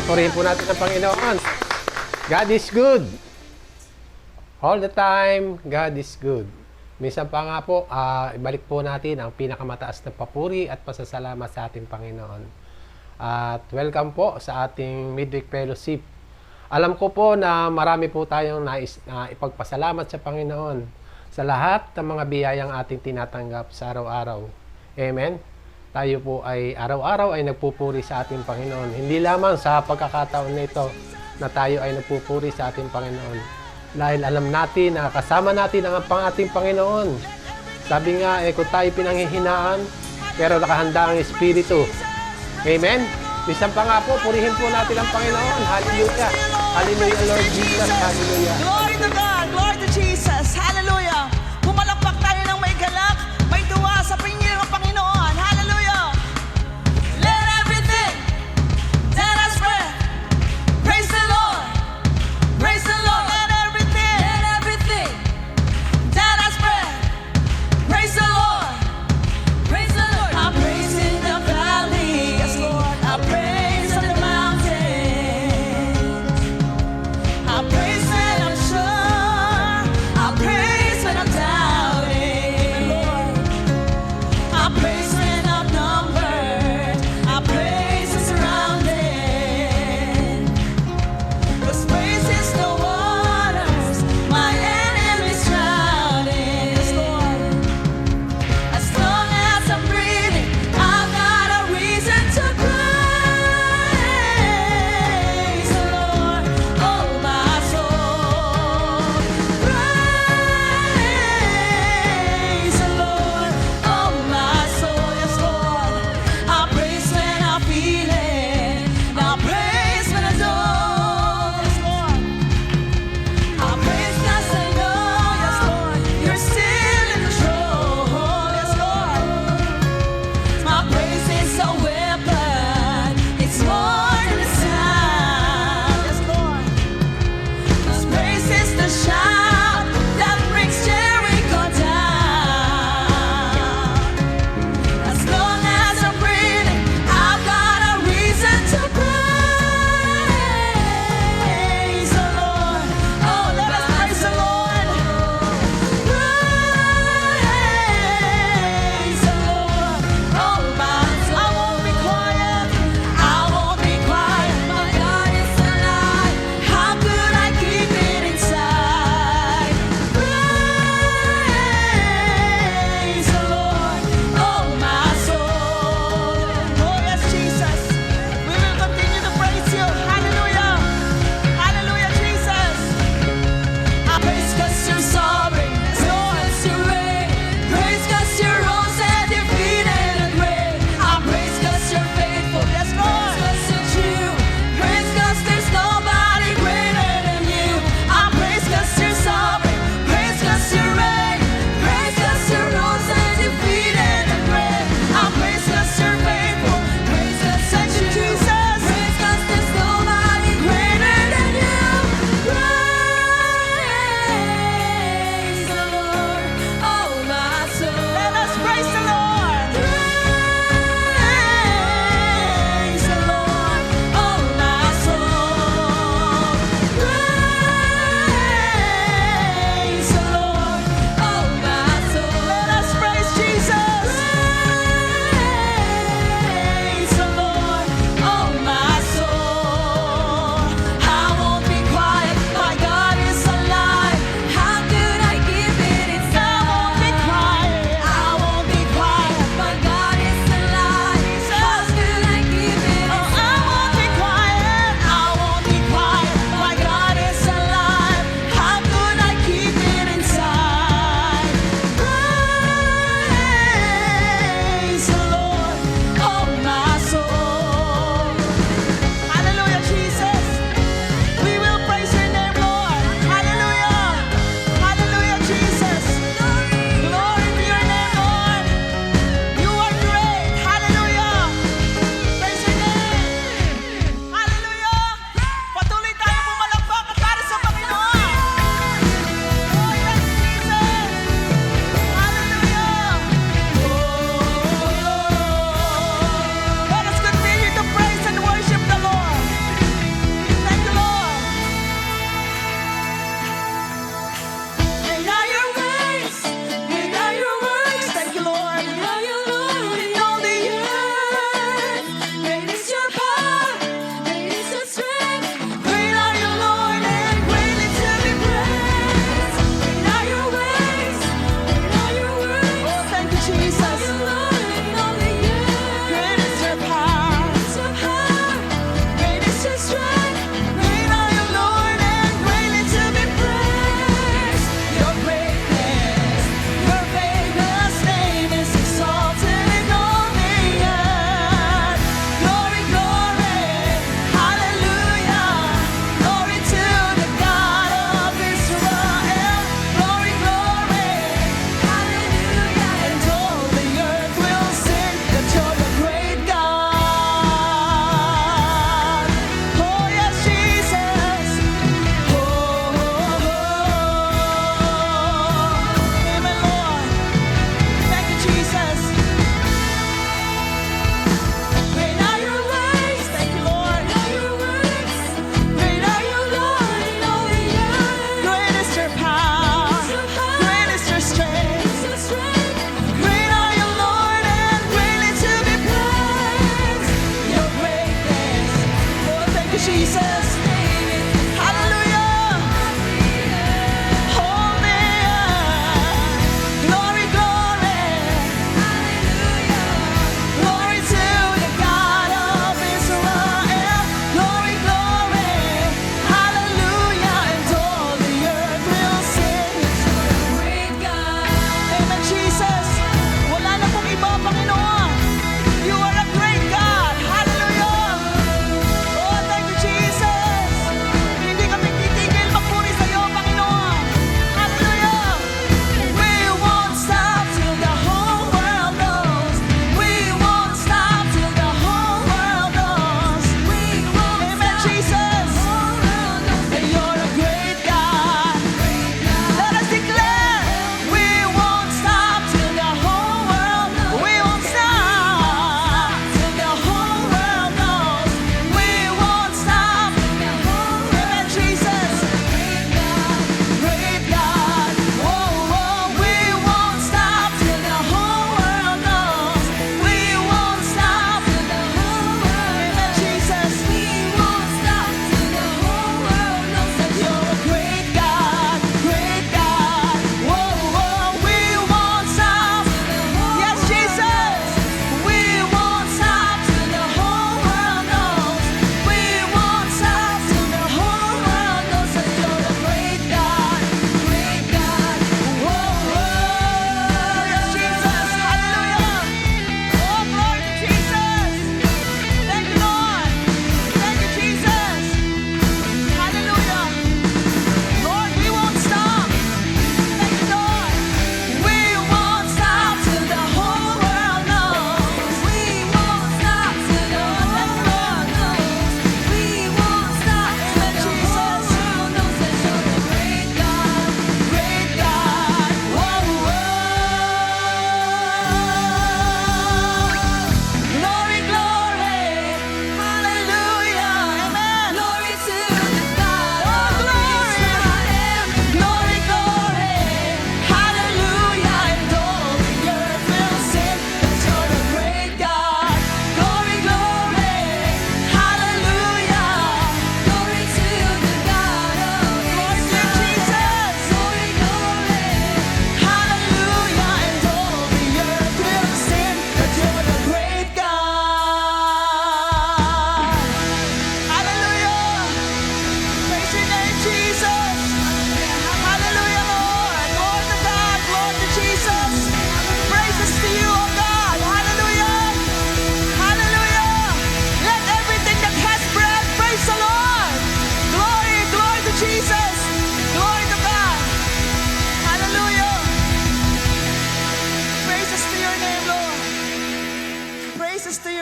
Purihin po natin ang Panginoon. God is good. All the time, God is good. Minsan pa nga po, ibalik po natin ang pinakamataas na papuri at pasasalamat sa ating Panginoon. At welcome po sa ating Midweek Fellowship. Alam ko po na marami po tayong nais na ipagpasalamat sa Panginoon sa lahat ng mga biyayang ating tinatanggap sa araw-araw. Amen? Tayo po ay araw-araw ay nagpupuri sa ating Panginoon. Hindi lamang sa pagkakataon na ito na tayo ay nagpupuri sa ating Panginoon. Dahil alam natin na kasama natin ang ating Panginoon. Sabi nga, kung tayo pinanghihinaan, pero nakahanda ang Espiritu. Amen? Minsan pa nga po, purihin po natin ang Panginoon. Hallelujah. Hallelujah, Lord Jesus. Hallelujah. Glory to God. Glory to Jesus. Hallelujah. Pumalakpak tayo ng may galak, may duwa sa pingiling ng Panginoon. Hallelujah. Let everything that has breath praise the Lord. Praise the Lord. Let everything that has breath praise the Lord. Praise the Lord. I praise in the valley. Yes, Lord. I praise on the mountains. I praise when I'm sure.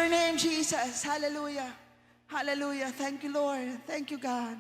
your name, Jesus. Hallelujah. Hallelujah. Thank you, Lord. Thank you, God.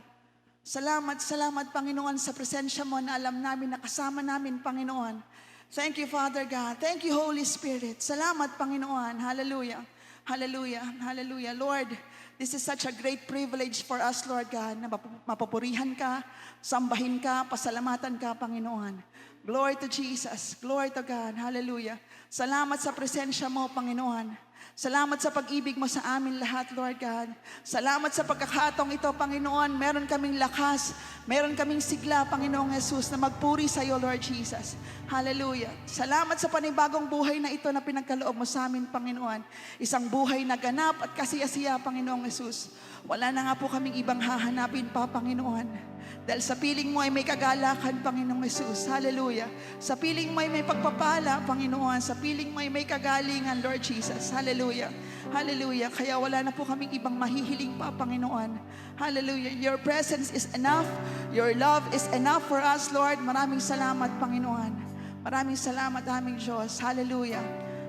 Salamat, salamat, Panginoon, sa presensya mo na alam namin na kasama namin, Panginoon. Thank you, Father God. Thank you, Holy Spirit. Salamat, Panginoon. Hallelujah. Hallelujah. Hallelujah. Lord, this is such a great privilege for us, Lord God, na mapupurihan ka, sambahin ka, pasalamatan ka, Panginoon. Glory to Jesus. Glory to God. Hallelujah. Salamat sa presensya mo, Panginoon. Salamat sa pag-ibig mo sa amin lahat, Lord God. Salamat sa pagkakataong ito, Panginoon. Meron kaming lakas, meron kaming sigla, Panginoong Jesus, na magpuri sa iyo, Lord Jesus. Hallelujah. Salamat sa panibagong buhay na ito na pinagkaloob mo sa amin, Panginoon. Isang buhay na ganap at kasiyasiya, Panginoong Jesus. Wala na nga po kaming ibang hahanapin pa, Panginoon. Dahil sa piling mo ay may kagalakan, Panginoong Jesus. Hallelujah. Sa piling mo ay may pagpapala, Panginoon. Sa piling mo ay may kagalingan, Lord Jesus. Hallelujah. Hallelujah. Kaya wala na po kaming ibang mahihiling pa, Panginoon. Hallelujah. Your presence is enough. Your love is enough for us, Lord. Maraming salamat, Panginoon. Maraming salamat, aming Diyos. Hallelujah.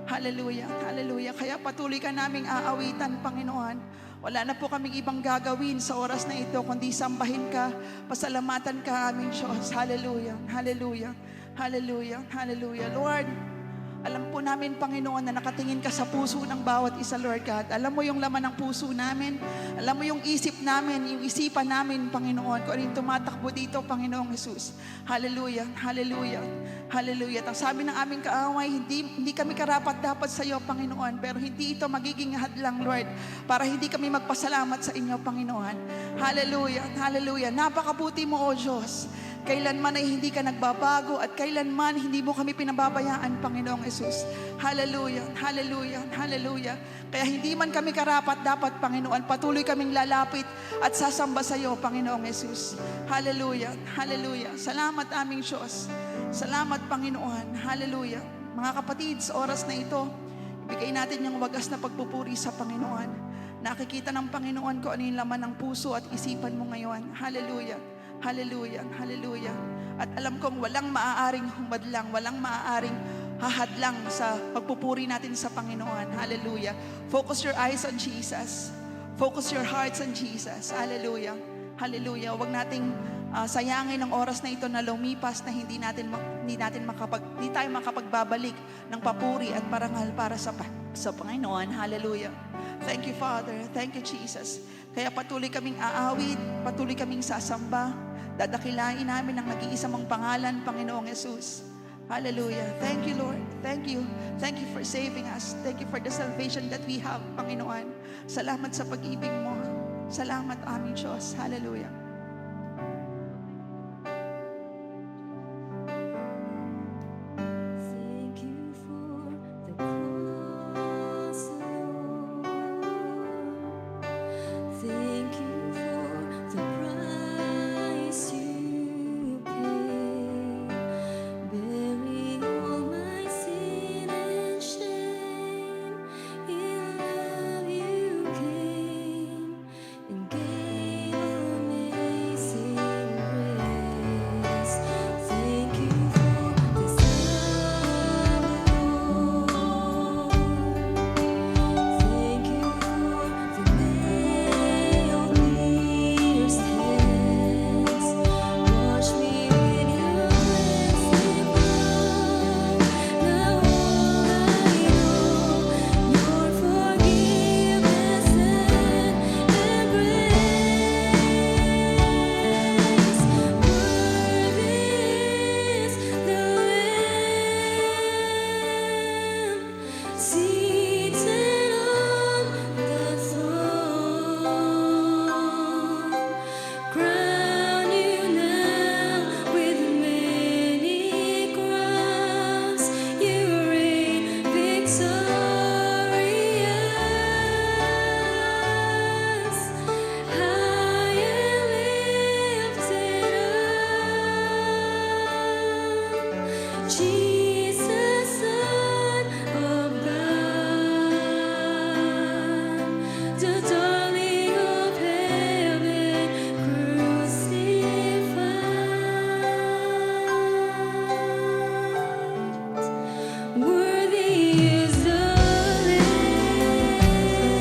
Hallelujah. Hallelujah. Kaya patuloy ka naming aawitan, Panginoon. Wala na po kaming ibang gagawin sa oras na ito, kundi sambahin ka, pasalamatan ka, aming Diyos. Hallelujah. Hallelujah. Hallelujah. Hallelujah. Lord, alam po namin, Panginoon, na nakatingin ka sa puso ng bawat isa, Lord God. Alam mo yung laman ng puso namin. Alam mo yung isip namin, yung isipan namin, Panginoon. Kung ano yung tumatakbo dito, Panginoong Jesus. Hallelujah. Hallelujah. Hallelujah. At ang sabi ng aming kaaway, hindi kami karapat-dapat sa iyo, Panginoon. Pero hindi ito magiging hadlang, Lord, para hindi kami magpasalamat sa inyo, Panginoon. Hallelujah. Hallelujah. Napakabuti mo, O Diyos. Kailanman ay hindi ka nagbabago at kailanman hindi mo kami pinababayaan, Panginoong Jesus. Hallelujah, hallelujah, hallelujah. Kaya hindi man kami karapat dapat, Panginoon, patuloy kaming lalapit at sasamba sa iyo, Panginoong Jesus. Hallelujah, hallelujah. Salamat aming Diyos. Salamat, Panginoon. Hallelujah. Mga kapatid, sa oras na ito, ibigay natin yung wagas na pagpupuri sa Panginoon. Nakikita ng Panginoon ko ano yung laman ng puso at isipan mo ngayon. Hallelujah. Hallelujah, hallelujah. At alam kong walang maaaring humadlang, walang maaaring hahadlang sa pagpupuri natin sa Panginoon. Hallelujah. Focus your eyes on Jesus. Focus your hearts on Jesus. Hallelujah. Hallelujah. Huwag nating sayangin ang oras na ito na lumipas na hindi tayo makapagbabalik ng papuri at parangal para sa Panginoon. Hallelujah. Thank you, Father. Thank you, Jesus. Kaya patuloy kaming aawit, patuloy kaming sasamba. Dadakilain namin ang nag-iisa mong pangalan, Panginoong Jesus. Hallelujah. Thank you, Lord. Thank you. Thank you for saving us. Thank you for the salvation that we have, Panginoon. Salamat sa pag-ibig mo. Salamat, aming Diyos. Hallelujah. Thank you for the cross, Lord. Thank you for the price you paid, bearing all my sin and shame. In love you came and gave amazing grace. Thank you for the Son, Lord. Thank you for the nail-pierced hands. Wash me in your cleansing blood. Now all I know, your forgiveness and grace. Worthy is the Lamb seated on the throne. Crown you now with many crowns. You reign victorious, high and lifted up. Jesus, Son of God, the darling of heaven, crucified. Worthy is the Lamb.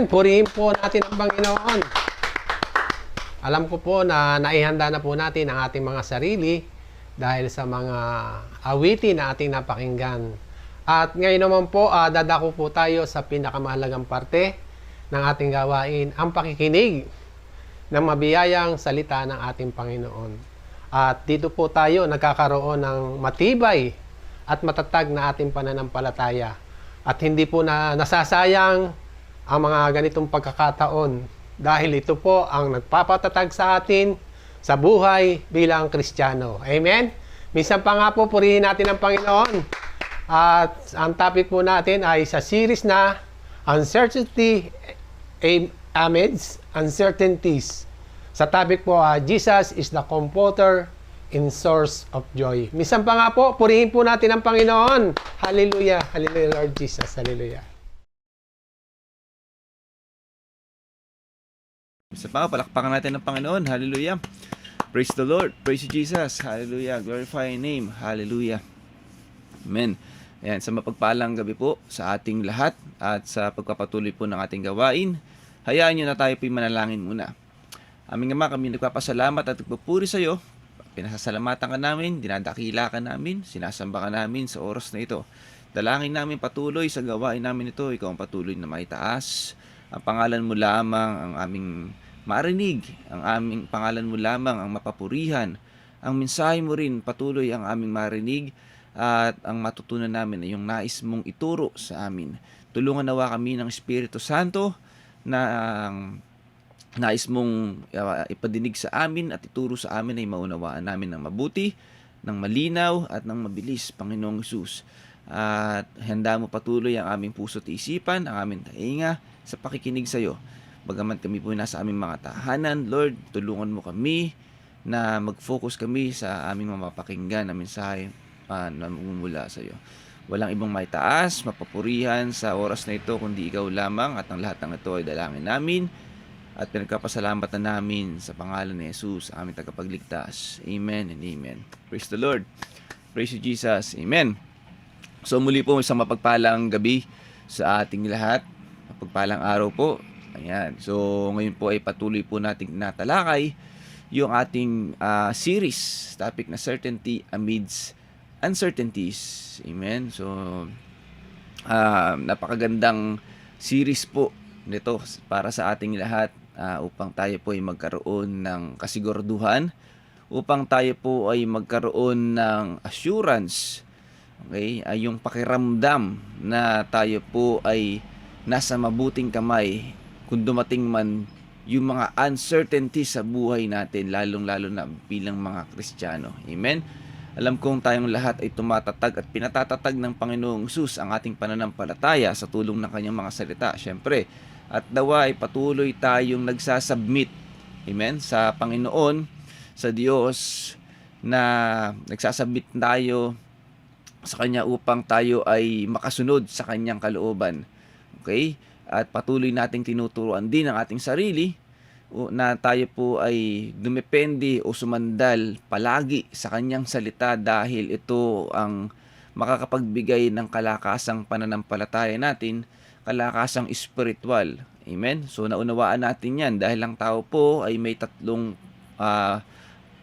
Amen. Purihin po natin ang Panginoon. Alam ko po na naihanda na po natin ang ating mga sarili dahil sa mga awitin na ating napakinggan. At ngayon naman po, dadako po tayo sa pinakamahalagang parte ng ating gawain, ang pakikinig ng mabiyayang salita ng ating Panginoon. At dito po tayo nagkakaroon ng matibay at matatag na ating pananampalataya. At hindi po na nasasayang ang mga ganitong pagkakataon dahil ito po ang nagpapatatag sa atin sa buhay bilang Kristiyano. Amen? Minsan pa nga po, purihin natin ang Panginoon. At ang topic po natin ay sa series na Uncertainty Amidst Uncertainties. Sa topic po, Jesus is the comforter and source of joy. Minsan pa nga po, purihin po natin ang Panginoon. Hallelujah. Hallelujah, Lord Jesus. Hallelujah. Isa pa, palakpakan natin ng Panginoon. Hallelujah. Praise the Lord. Praise you, Jesus. Hallelujah. Glorify your name. Hallelujah. Amen. Ayan, sa mapagpalang gabi po sa ating lahat at sa pagpapatuloy po ng ating gawain, hayaan nyo na tayo po'y manalangin muna. Aming Ama, kami nagpapasalamat at nagpupuri sa iyo. Pinasasalamatan ka namin, dinadakila ka namin, sinasamba ka namin sa oras na ito. Dalangin namin patuloy sa gawain namin ito. Ikaw ang patuloy na maitaas. Ang pangalan mo lamang ang aming marinig, ang aming pangalan mo lamang ang mapapurihan. Ang mensahe mo rin patuloy ang aming marinig at ang matutunan namin ay yung nais mong ituro sa amin. Tulungan nawa kami ng Espiritu Santo na nais mong ipadinig sa amin at ituro sa amin ay maunawaan namin ng mabuti, ng malinaw at ng mabilis, Panginoong Hesus. At handa mo patuloy ang aming puso at isipan, ang aming tainga sa pakikinig sa iyo. Bagaman kami po nasa aming mga tahanan, Lord, tulungan mo kami na mag-focus kami sa aming mapapakinggan na mensahe na mumula sa iyo. Walang ibang maitaas, mapapurihan sa oras na ito kundi ikaw lamang, at ang lahat ng ito ay dalangin namin at pinagkapasalamat na namin sa pangalan ni Jesus, aming tagapagligtas. Amen and amen. Praise the Lord. Praise you, Jesus. Amen. So muli po isang mapagpalang gabi sa ating lahat. Mapagpalang araw po. Ayan. So ngayon po ay patuloy po nating natalakay yung ating series, topic na Certainty Amidst Uncertainties. Amen. So napakagandang series po nito para sa ating lahat, upang tayo po ay magkaroon ng kasiguraduhan, upang tayo po ay magkaroon ng assurance. Okay? Ay yung pakiramdam na tayo po ay nasa mabuting kamay kung dumating man yung mga uncertainties sa buhay natin, lalong-lalo na bilang mga Kristiyano. Amen? Alam kong tayong lahat ay tumatatag at pinatatatag ng Panginoong Hesus ang ating pananampalataya sa tulong ng kanyang mga salita, syempre. At nawa ay patuloy tayong nagsasubmit, amen, sa Panginoon, sa Diyos, na nagsasubmit tayo sa Kanya upang tayo ay makasunod sa Kanyang kalooban. Okay? At patuloy nating tinuturuan din ang ating sarili na tayo po ay dumepende o sumandal palagi sa Kanyang salita, dahil ito ang makakapagbigay ng kalakasang pananampalataya natin, kalakasang espiritual. Amen? So naunawaan natin yan dahil ang tao po ay may tatlong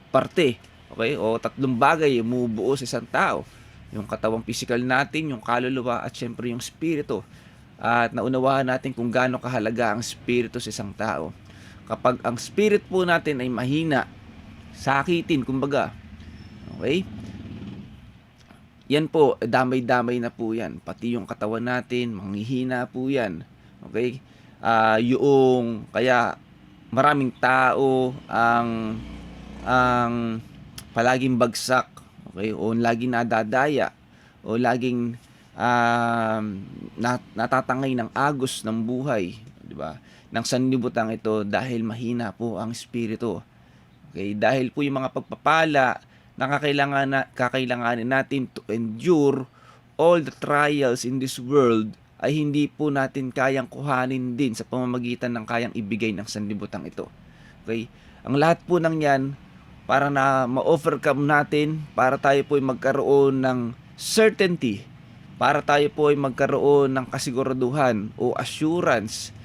parte, okay? O tatlong bagay umubuo sa isang tao. Yung katawang physical natin, yung kaluluwa, at syempre yung spirito. At naunawaan natin kung gaano kahalaga ang spirito sa isang tao. Kapag ang spirit po natin ay mahina, sakitin, kumbaga, okay? Yan po, damay-damay na po yan. Pati yung katawan natin, manghihina po yan. Okay? Yung, kaya maraming tao ang palaging bagsak, okay? O laging nadadaya, o laging natatangay ng agos ng buhay, di ba? Ng sanlibutan ito dahil mahina po ang espiritu. Okay? Dahil po yung mga pagpapala na kakailanganin natin to endure all the trials in this world ay hindi po natin kayang kuhanin din sa pamamagitan ng kayang ibigay ng sanlibutan ito. Okay? Ang lahat po ng yan para na ma-overcome natin, para tayo po ay magkaroon ng certainty, para tayo po ay magkaroon ng kasiguraduhan o assurance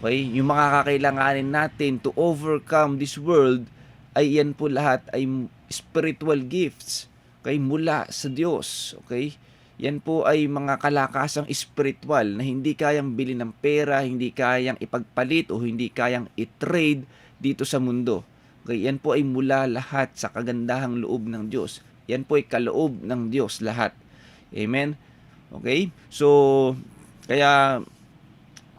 Okay? Yung mga kakailanganin natin to overcome this world ay yan po lahat ay spiritual gifts. Okay? Mula sa Diyos. Okay? Yan po ay mga kalakasang spiritual na hindi kayang bilhin ng pera, hindi kayang ipagpalit o hindi kayang i-trade dito sa mundo. Okay? Yan po ay mula lahat sa kagandahang loob ng Diyos. Yan po ay kaloob ng Diyos lahat. Amen? Okay? So, kaya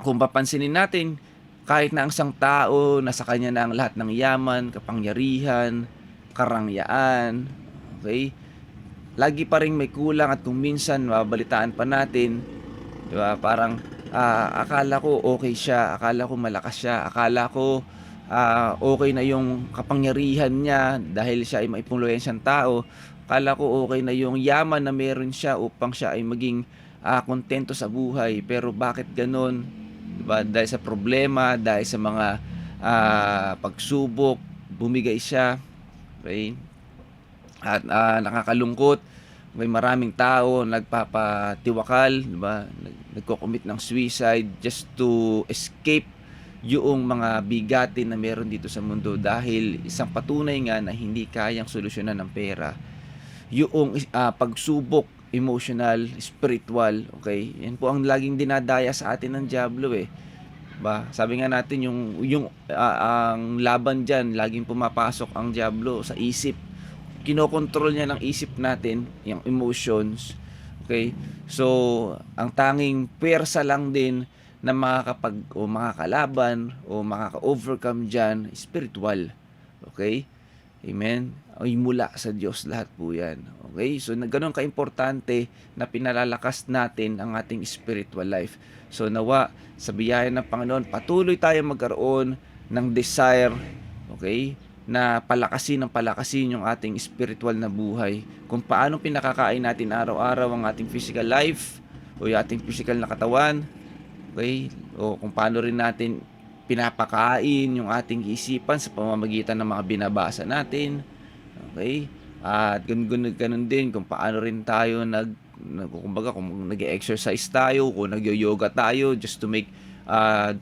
kung papansinin natin, kahit na ang isang tao, nasa kanya na ang lahat ng yaman, kapangyarihan, karangyaan, okay? Lagi pa rin may kulang at kung minsan mababalitaan pa natin, di ba? Parang akala ko okay siya, akala ko malakas siya, akala ko okay na yung kapangyarihan niya dahil siya ay maimpluwensyang tao, akala ko okay na yung yaman na meron siya upang siya ay maging kontento sa buhay. Pero bakit ganon? Diba? Dahil sa problema, dahil sa mga pagsubok, bumigay siya. Okay? At nakakalungkot, may maraming tao nagpapatiwakal, diba? Nagko-commit ng suicide just to escape yung mga bigatin na meron dito sa mundo dahil isang patunay nga na hindi kayang solusyonan ng pera. Yung pagsubok, emotional, spiritual, okay? Yan po ang laging dinadaya sa atin ng diablo eh. Ba, sabi nga natin yung ang laban diyan, laging pumapasok ang diablo sa isip. Kinokontrol niya ng isip natin, yung emotions. Okay? So, ang tanging pwersa lang din na makakalaban o makaka-overcome diyan, spiritual. Okay? Amen? Ay mula sa Diyos lahat po yan. Okay? So, ganoon ka-importante na pinalalakas natin ang ating spiritual life. So, nawa, sa biyaya ng Panginoon, patuloy tayo magkaroon ng desire, okay, na palakasin yung ating spiritual na buhay. Kung paano pinakakain natin araw-araw ang ating physical life o yung ating physical na katawan, okay, o kung paano rin natin pinapakain yung ating isipan sa pamamagitan ng mga binabasa natin. Okay? At ganun din kung paano rin tayo kumbaga kung nag-exercise tayo, kung nag-yoga tayo just to make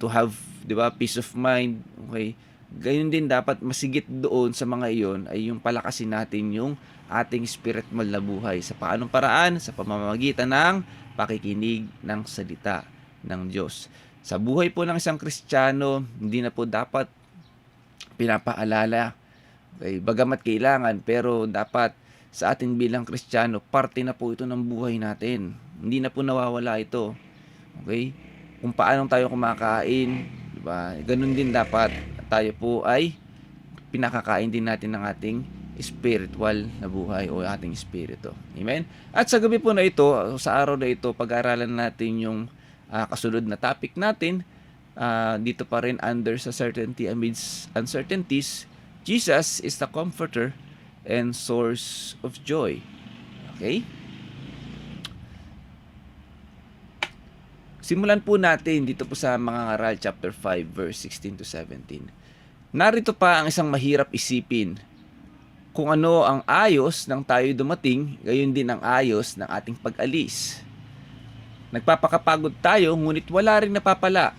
to have, 'di ba, peace of mind. Okay? Ganun din dapat masigit doon sa mga iyon ay yung palakasin natin yung ating spiritual na buhay sa paanong paraan, sa pamamagitan ng pakikinig ng salita ng Diyos. Sa buhay po ng isang Kristiyano, hindi na po dapat pinapaalala. Okay, bagamat kailangan, pero dapat sa atin bilang Kristiyano, parte na po ito ng buhay natin. Hindi na po nawawala ito. Okay? Kung paano tayo kumakain, diba? Ganun din dapat tayo po ay pinakakain din natin ng ating spiritual na buhay o ating spirito. Amen? At sa gabi po na ito, sa araw na ito, pag-aralan natin yung kasunod na topic natin. Dito pa rin under sa certainty amidst uncertainties, Jesus is the comforter and source of joy. Okay? Simulan po natin dito po sa mga ngaral chapter 5 verse 16 to 17. Narito pa ang isang mahirap isipin. Kung ano ang ayos ng tayo dumating, gayon din ang ayos ng ating pag-alis. Nagpapakapagod tayo, ngunit wala ring napapala.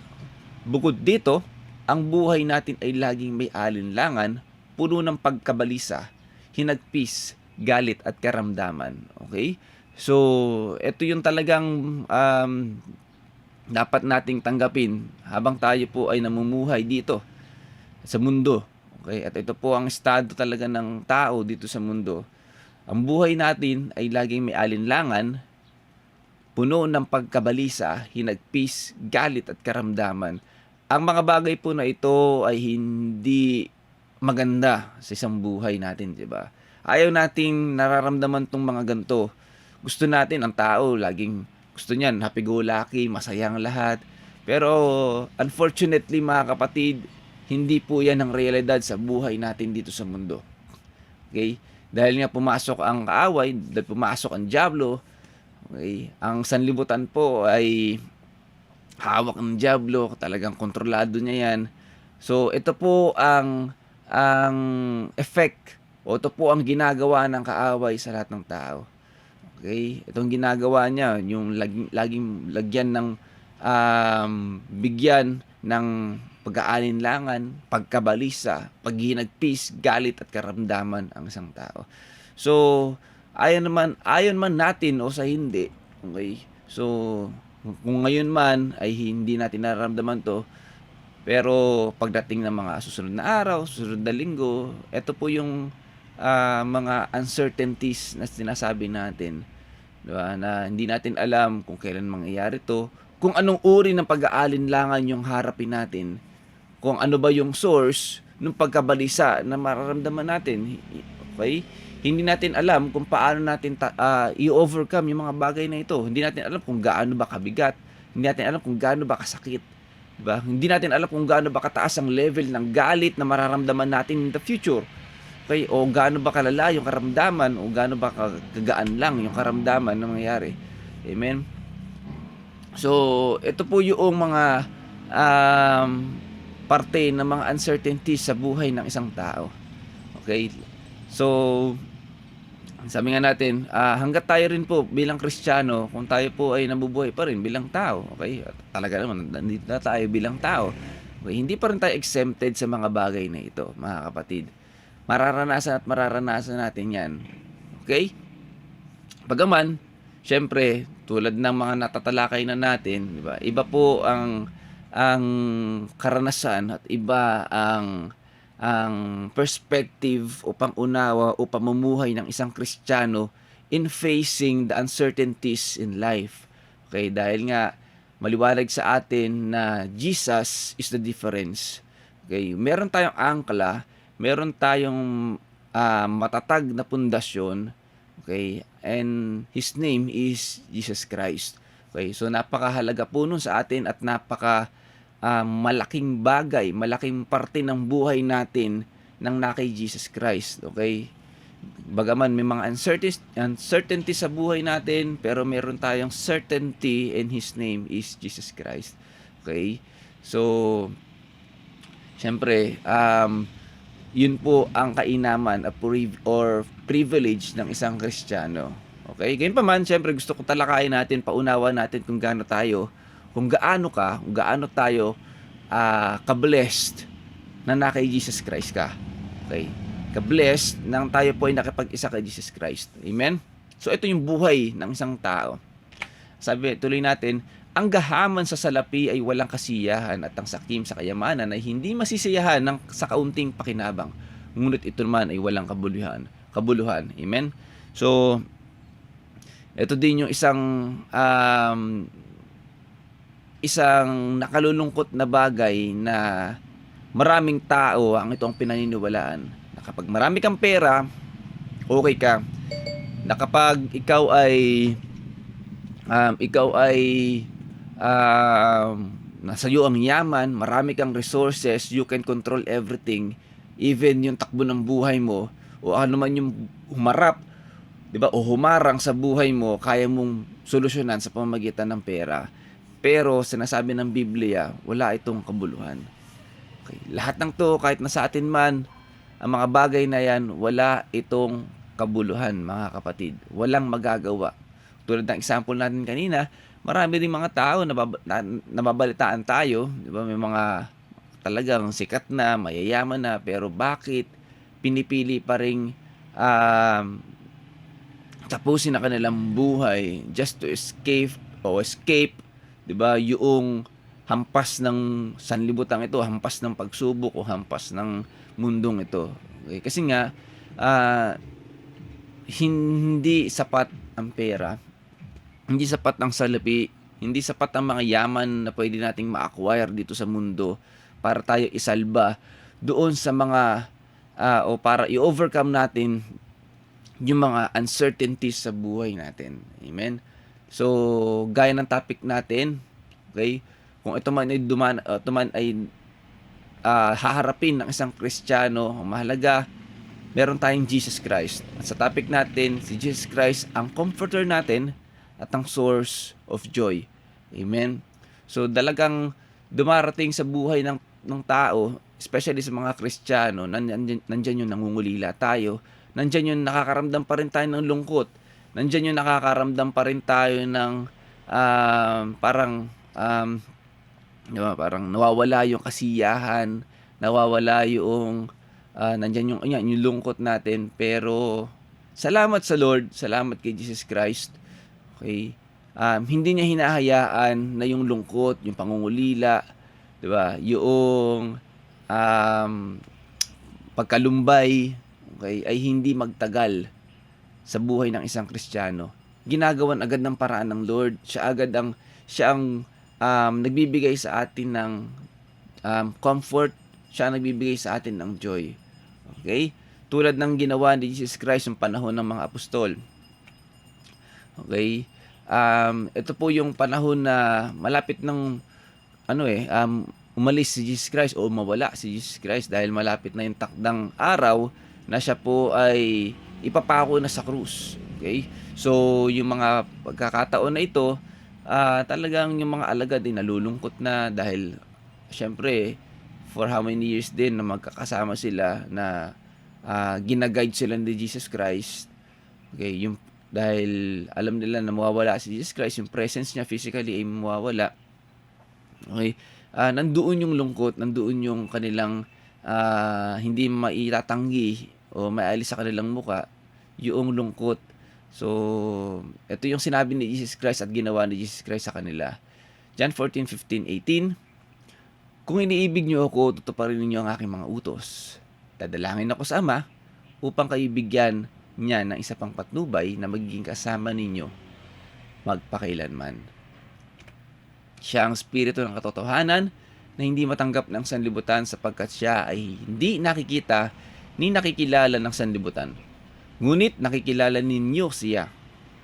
Bukod dito, ang buhay natin ay laging may alinlangan, puno ng pagkabalisa, hinagpis, galit at karamdaman. Okay? So, ito yung talagang dapat nating tanggapin habang tayo po ay namumuhay dito sa mundo. Okay? At ito po ang estado talaga ng tao dito sa mundo. Ang buhay natin ay laging may alinlangan, puno ng pagkabalisa, hinagpis, galit at karamdaman. Ang mga bagay po na ito ay hindi maganda sa isang buhay natin, di ba? Ayaw nating nararamdaman tong mga ganito. Gusto natin, ang tao, laging gusto niyan, happy-go-lucky, masayang lahat. Pero, unfortunately mga kapatid, hindi po yan ang realidad sa buhay natin dito sa mundo. Okay? Dahil nga pumasok ang kaaway, dahil pumasok ang diablo, okay, ang sanlibutan po ay hawak ng diablo, talagang kontrolado niya yan. So, ito po ang effect o ito po ang ginagawa ng kaaway sa lahat ng tao. Okay? Itong ginagawa niya, yung laging lagyan ng bigyan ng pag-aalinlangan, pagkabalisa, paghinagpis, galit at karamdaman ang isang tao. So, ayon man natin o sa hindi, okay? So, kung ngayon man ay hindi natin nararamdaman to, pero pagdating ng mga susunod na araw, susunod na linggo, ito po yung mga uncertainties na sinasabi natin, diba? Na hindi natin alam kung kailan mangyayari to, kung anong uri ng pag-aalinlangan yung harapin natin, kung ano ba yung source ng pagkabalisa na mararamdaman natin. Okay? Hindi natin alam kung paano natin i-overcome yung mga bagay na ito. Hindi natin alam kung gaano ba kabigat. Hindi natin alam kung gaano ba kasakit. Diba? Hindi natin alam kung gaano ba kataas ang level ng galit na mararamdaman natin in the future. Okay? O gaano ba kalala yung karamdaman, o gaano ba kagaan lang yung karamdaman na mangyayari. Amen? So, ito po yung mga parte ng mga uncertainties sa buhay ng isang tao. Okay? So, sabi nga natin, hanggat tayo rin po bilang Kristiyano, kung tayo po ay nabubuhay pa rin bilang tao, okay? Talaga naman, nandito na tayo bilang tao. Okay? Hindi pa rin tayo exempted sa mga bagay na ito, mga kapatid. Mararanasan natin yan. Okay? Bagaman, syempre, tulad ng mga natatalakay na natin, di ba? Iba po ang karanasan at iba ang perspective o pangunawa o pamumuhay ng isang Kristiyano in facing the uncertainties in life. Okay, dahil nga maliwanag sa atin na Jesus is the difference. Okay, meron tayong angkla, meron tayong matatag na pundasyon, okay, and His name is Jesus Christ. Okay, so napakahalaga po nun sa atin at malaking bagay, malaking parte ng buhay natin nang kay Jesus Christ. Okay? Bagaman may mga uncertainty sa buhay natin, pero meron tayong certainty and His name is Jesus Christ. Okay? So, syempre, yun po ang kainaman or privilege ng isang Kristiyano. Okay? Ganyan pa man, syempre gusto ko talakayin natin, paunawa natin kung gaano tayo ka-blessed na kay Jesus Christ ka. Okay? Ka-blessed nang tayo po ay nakipag-isa kay Jesus Christ. Amen? So, ito yung buhay ng isang tao. Sabi, tuloy natin, ang gahaman sa salapi ay walang kasiyahan at ang sakim sa kayamanan ay hindi masisiyahan sa kaunting pakinabang. Ngunit ito naman ay walang kabuluhan. Amen? So, ito din yung isang nakalulungkot na bagay na maraming tao ang itong pinaniniwalaan. Na kapag marami kang pera, okay ka. Na kapag ikaw ay nasa iyo ang yaman, marami kang resources, you can control everything, even yung takbo ng buhay mo o ano man yung humarap, 'di ba? O humarang sa buhay mo, kaya mong solusyonan sa pamamagitan ng pera. Pero sinasabi ng Biblia, wala itong kabuluhan. Okay. Lahat ng to, kahit nasa atin man, ang mga bagay na yan, wala itong kabuluhan, mga kapatid. Walang magagawa. Tulad ng example natin kanina, marami rin mga tao na nababalitaan tayo. Di ba? May mga talagang sikat na, mayayaman na, pero bakit pinipili pa rin tapusin ang kanilang buhay just to escape, 'di ba, yung hampas ng sanlibutan ito, hampas ng pagsubok o hampas ng mundong ito. Okay? Kasi nga hindi sapat ang pera, hindi sapat ang salapi, hindi sapat ang mga yaman na pwede nating ma-acquire dito sa mundo para tayo isalba doon sa mga o para i-overcome natin yung mga uncertainties sa buhay natin. Amen? So, gaya ng topic natin, okay? Kung ito man ay haharapin ng isang Kristiyano, ang mahalaga, meron tayong Jesus Christ. At sa topic natin, si Jesus Christ ang comforter natin at ang source of joy. Amen? So, dalagang dumarating sa buhay ng tao, especially sa mga Kristiyano, nandyan yung nangungulila tayo, nandyan yung nakakaramdam pa rin tayo ng lungkot, nandyan yung nakakaramdam pa rin tayo ng parang Di ba? Parang nawawala yung kasiyahan, nawawala yung nandyan yung lungkot natin. Pero salamat sa Lord, salamat kay Jesus Christ. Okay? Hindi niya hinahayaan na yung lungkot, yung pangungulila, di ba? Yung pagkalumbay, okay, ay hindi magtagal sa buhay ng isang Kristiyano. Ginagawan agad ng paraan ng Lord. Siya ang nagbibigay sa atin ng comfort. Siya ang nagbibigay sa atin ng joy. Okay? Tulad ng ginawa ni Jesus Christ ng panahon ng mga apostol. Okay? Ito po yung panahon na malapit ng umalis si Jesus Christ o mawala si Jesus Christ dahil malapit na yung takdang araw na siya po ay ipapako na sa krus. Okay? So, yung mga pagkakataon na ito, talagang yung mga alagad ay nalulungkot na dahil syempre for how many years din na magkakasama sila na ginaguide sila ni Jesus Christ. Okay, dahil alam nila na mawawala si Jesus Christ, yung presence niya physically ay mawawala. Okay, nandoon yung lungkot, nandoon yung kanilang hindi maitatanggi o maialis sa kanilang muka, yung lungkot. So, ito yung sinabi ni Jesus Christ at ginawa ni Jesus Christ sa kanila. John 14:15-18, kung iniibig niyo ako, tutuparin niyo ang aking mga utos. Dadalangin ako sa Ama upang kayo bigyan niya ng isa pang patnubay na magiging kasama ninyo magpakailanman. Siya ang Espiritu ng katotohanan na hindi matanggap ng sanlibutan sapagkat siya ay hindi nakikita ni nakikilala ng sanlibutan. Ngunit nakikilala ninyo siya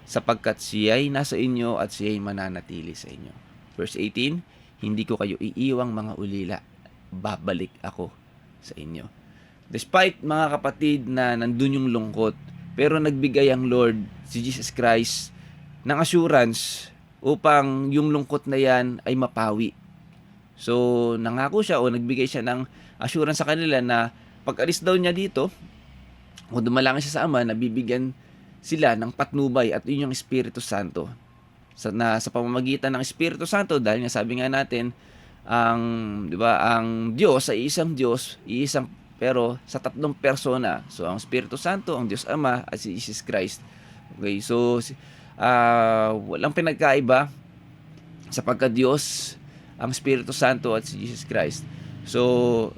sapagkat siya ay nasa inyo at siya ay mananatili sa inyo. Verse 18, hindi ko kayo iiwang mga ulila, babalik ako sa inyo. Despite mga kapatid na nandun yung lungkot, pero nagbigay ang Lord, si Jesus Christ, ng assurance upang yung lungkot na yan ay mapawi. So, nangako siya o nagbigay siya ng assurance sa kanila na pag alis daw niya dito, kung dumalangin siya sa Ama, nabibigyan sila ng patnubay at yun yung Espiritu Santo. Sa pamamagitan ng Espiritu Santo, dahil nga sabi nga natin, ang Diyos ay isang Diyos, pero sa tatlong persona. So, ang Espiritu Santo, ang Diyos Ama, at si Jesus Christ. Okay, so, walang pinagkaiba sapagkat Diyos, ang Espiritu Santo at si Jesus Christ. So,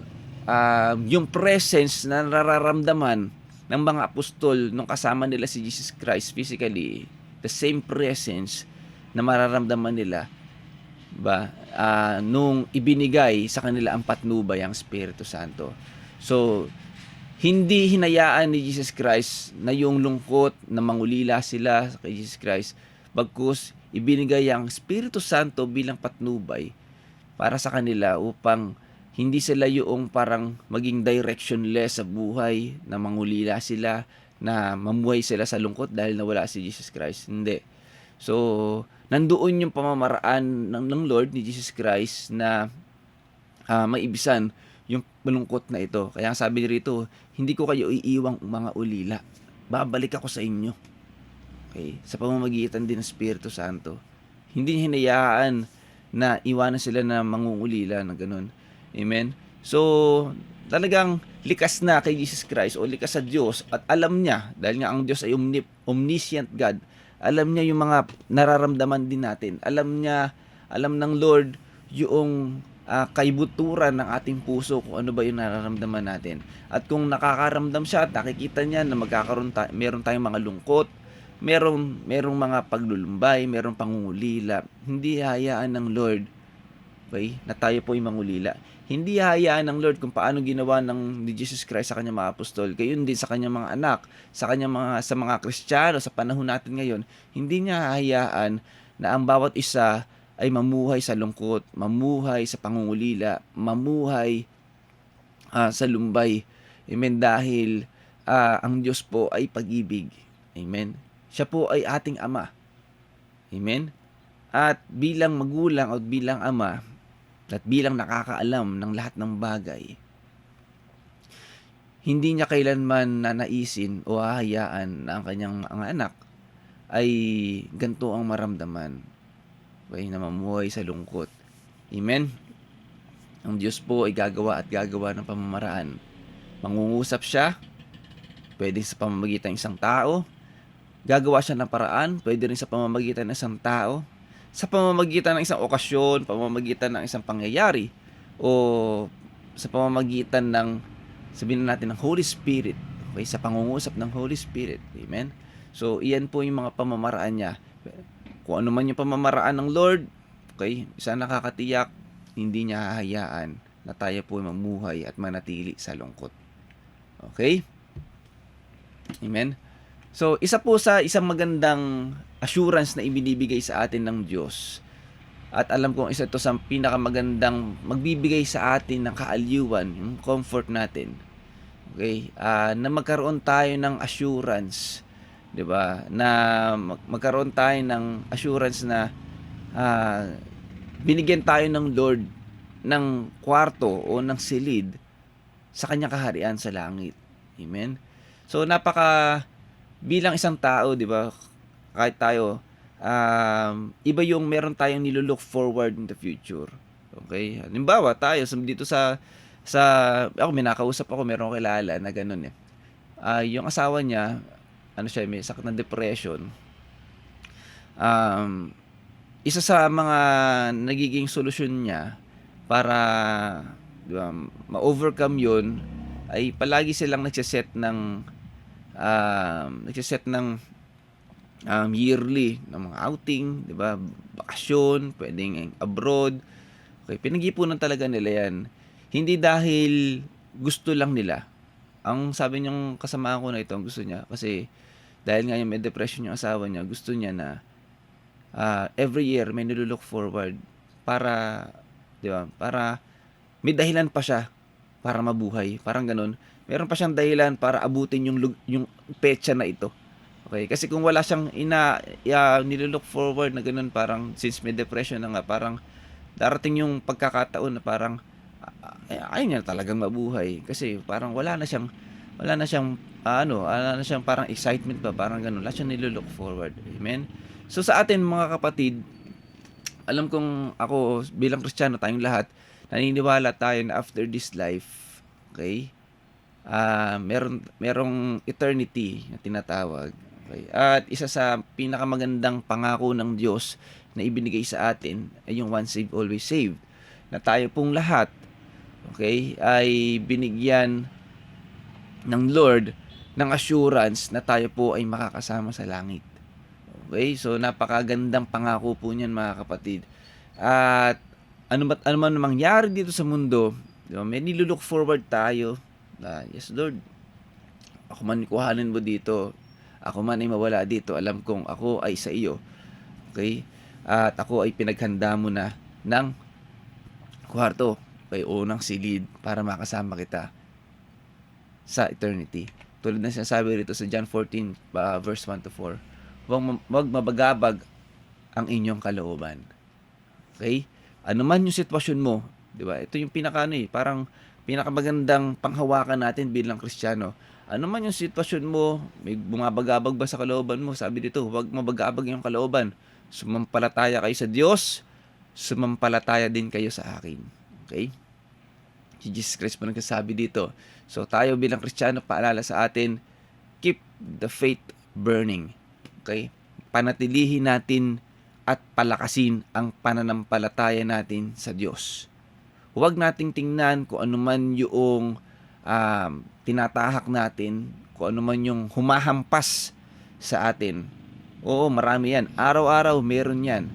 yung presence na nararamdaman ng mga apostol nung kasama nila si Jesus Christ physically, the same presence na mararamdaman nila nung ibinigay sa kanila ang patnubay, ang Espiritu Santo. So, hindi hinayaan ni Jesus Christ na yung lungkot na mangulila sila kay Jesus Christ, bagkus ibinigay ang Espiritu Santo bilang patnubay para sa kanila upang hindi sila yung parang maging directionless sa buhay, na mangulila sila, na mamuhay sila sa lungkot dahil nawala si Jesus Christ. Hindi. So, nandoon yung pamamaraan ng Lord ni Jesus Christ na maibisan yung malungkot na ito. Kaya sabi rito, hindi ko kayo iiwang mga ulila. Babalik ako sa inyo. Okay? Sa pamamagitan din ng Espiritu Santo. Hindi hinayaan na iwanan sila na mangungulila na ganun. Amen? So, talagang likas na kay Jesus Christ o likas sa Diyos at alam niya, dahil nga ang Diyos ay omniscient God, alam niya yung mga nararamdaman din natin. Alam ng Lord yung kaibuturan ng ating puso kung ano ba yung nararamdaman natin. At kung nakakaramdam siya at nakikita niya na meron tayong mga lungkot, merong mga paglulumbay, merong pangungulila, hindi hayaan ng Lord, okay, na tayo po yung mangulila. Hindi hayaan ng Lord kung paano ginawa ni Jesus Christ sa kanyang mga apostol. Gayon din sa kanyang mga anak, sa mga Kristiyano sa panahon natin ngayon. Hindi niya hayaan na ang bawat isa ay mamuhay sa lungkot, mamuhay sa pangungulila, mamuhay sa lumbay. Amen. Dahil ang Diyos po ay pag-ibig. Amen. Siya po ay ating Ama. Amen. At bilang magulang o bilang ama, at bilang nakakaalam ng lahat ng bagay, hindi niya kailanman nanaisin o hahayaan na ang kanyang mga anak ay ganito ang maramdaman, okay, na mamuhay sa lungkot. Amen? Ang Diyos po ay gagawa at gagawa ng pamamaraan. Mangungusap siya, pwede sa pamamagitan ng isang tao. Gagawa siya ng paraan, pwede rin sa pamamagitan ng isang tao. Sa pamamagitan ng isang okasyon, pamamagitan ng isang pangyayari, o sa pamamagitan ng, sabihin natin, ng Holy Spirit. Okay, sa pangungusap ng Holy Spirit. Amen? So, iyan po yung mga pamamaraan niya. Kung ano man yung pamamaraan ng Lord, okay, isa nakakatiyak, hindi niya hahayaan na tayo po mamuhay at manatili sa lungkot. Okay? Amen? So, isa po sa isang magandang assurance na ibinibigay sa atin ng Diyos. At alam kong isa to sa pinakamagandang magbibigay sa atin ng kaaliwan, yung comfort natin. Okay? Na magkaroon tayo ng assurance, 'di ba? Na magkaroon tayo ng assurance na binigyan tayo ng Lord ng kwarto o ng silid sa kanyang kaharian sa langit. Amen? So, bilang isang tao, di ba, kahit tayo, iba yung meron tayong nilulook forward in the future. Okay? Halimbawa, tayo, dito ako, may nakausap ako, meron ko kilala na ganun eh. Yung asawa niya, may sakit ng depression. Isa sa mga nagiging solusyon niya para, di ba, ma-overcome yun ay palagi silang nagsiset ng yearly ng mga outing, di ba, bakasyon, pwedeng abroad. Okay, pinag-ipunan talaga nila yan. Hindi dahil gusto lang nila. Ang sabi niyang kasama ko na ito, ang gusto niya, kasi dahil nga yung may depression yung asawa niya, gusto niya na every year may nilulook forward para, di ba, para may dahilan pa siya para mabuhay, parang ganun. Meron pa siyang dahilan para abutin yung petsa na ito. Okay, kasi kung wala siyang nilulook forward na ganun, parang since may depression na nga, parang darating yung pagkakataon na parang ayaw niya talagang mabuhay kasi parang wala na siyang parang excitement ba, parang ganun, wala siyang nilulook forward. Amen. So sa atin mga kapatid, alam kong ako bilang Kristiyano, tayong lahat naniniwala tayo na after this life, okay, merong eternity na tinatawag. Okay? At isa sa pinakamagandang pangako ng Diyos na ibinigay sa atin ay yung once saved, always saved. Na tayo pong lahat, okay, ay binigyan ng Lord ng assurance na tayo po ay makakasama sa langit. Okay? So, napakagandang pangako po niyan mga kapatid. At ano man mangyari dito sa mundo, di ba, may nilulook forward tayo na, yes Lord, ako man kuhanin mo dito, ako man ay mawala dito, alam kong ako ay sa iyo. Okay? At ako ay pinaghanda mo na ng kwarto, okay, o ng silid para makasama kita sa eternity. Tulad na sinasabi rito sa John 14 verse 1 to 4, huwag mabagabag ang inyong kalooban. Okay? Ano man yung sitwasyon mo, di ba? Ito yung parang pinakamagandang panghawakan natin bilang Kristiyano. Ano man yung sitwasyon mo, may bumabagabag ba sa kalooban mo? Sabi dito, huwag mabagabag yung kalooban. Sumampalataya kayo sa Diyos, sumampalataya din kayo sa akin. Okay? Si Jesus Christ po nagsasabi dito. So tayo bilang Kristiyano, paalala sa atin, keep the faith burning. Okay? Panatilihin natin at palakasin ang pananampalataya natin sa Diyos. Huwag nating tingnan kung ano man yung tinatahak natin, kung ano man yung humahampas sa atin. Oo, marami yan. Araw-araw meron yan.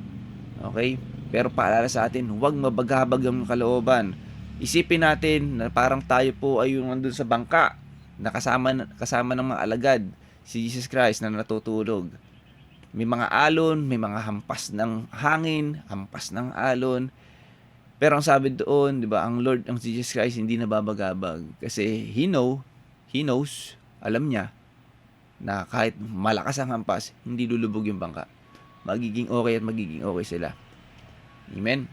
Okay? Pero paalala sa atin, huwag mabagabag ang kalooban. Isipin natin na parang tayo po ay yung nandun sa bangka na kasama ng mga alagad, si Jesus Christ na natutulog. May mga alon, may mga hampas ng hangin, hampas ng alon. Pero ang sabi doon, di ba, ang Lord, ang Jesus Christ, hindi nababagabag. Kasi He knows, alam niya, na kahit malakas ang hampas, hindi lulubog yung bangka. Magiging okay at magiging okay sila. Amen?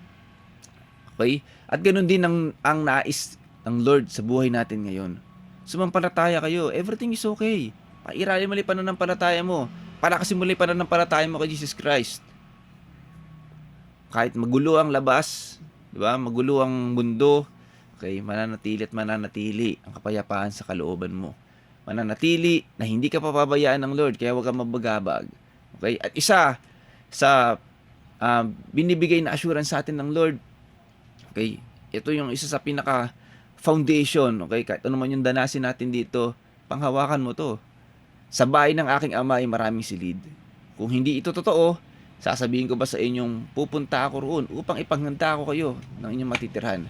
Okay? At ganoon din ang nais ng Lord sa buhay natin ngayon. Sumampalataya kayo. Everything is okay. Pairali mali pananampalataya mo. Palakasin muli pananampalataya mo kay Jesus Christ. Kahit magulo ang labas, di ba? Magulo ang mundo. Okay, mananatili at mananatili ang kapayapaan sa kalooban mo. Mananatili na hindi ka papabayaan ng Lord, kaya huwag kang mabagabag. Okay? At isa sa binibigay na assurance sa atin ng Lord, okay, ito yung isa sa pinaka foundation, okay, kahit ano man yung danasin natin dito, panghawakan mo to. Sa bahay ng aking ama ay maraming silid. Kung hindi ito totoo, sasabihin ko ba sa inyong pupunta ako roon upang ipaghanda ko kayo ng inyong matitirhan.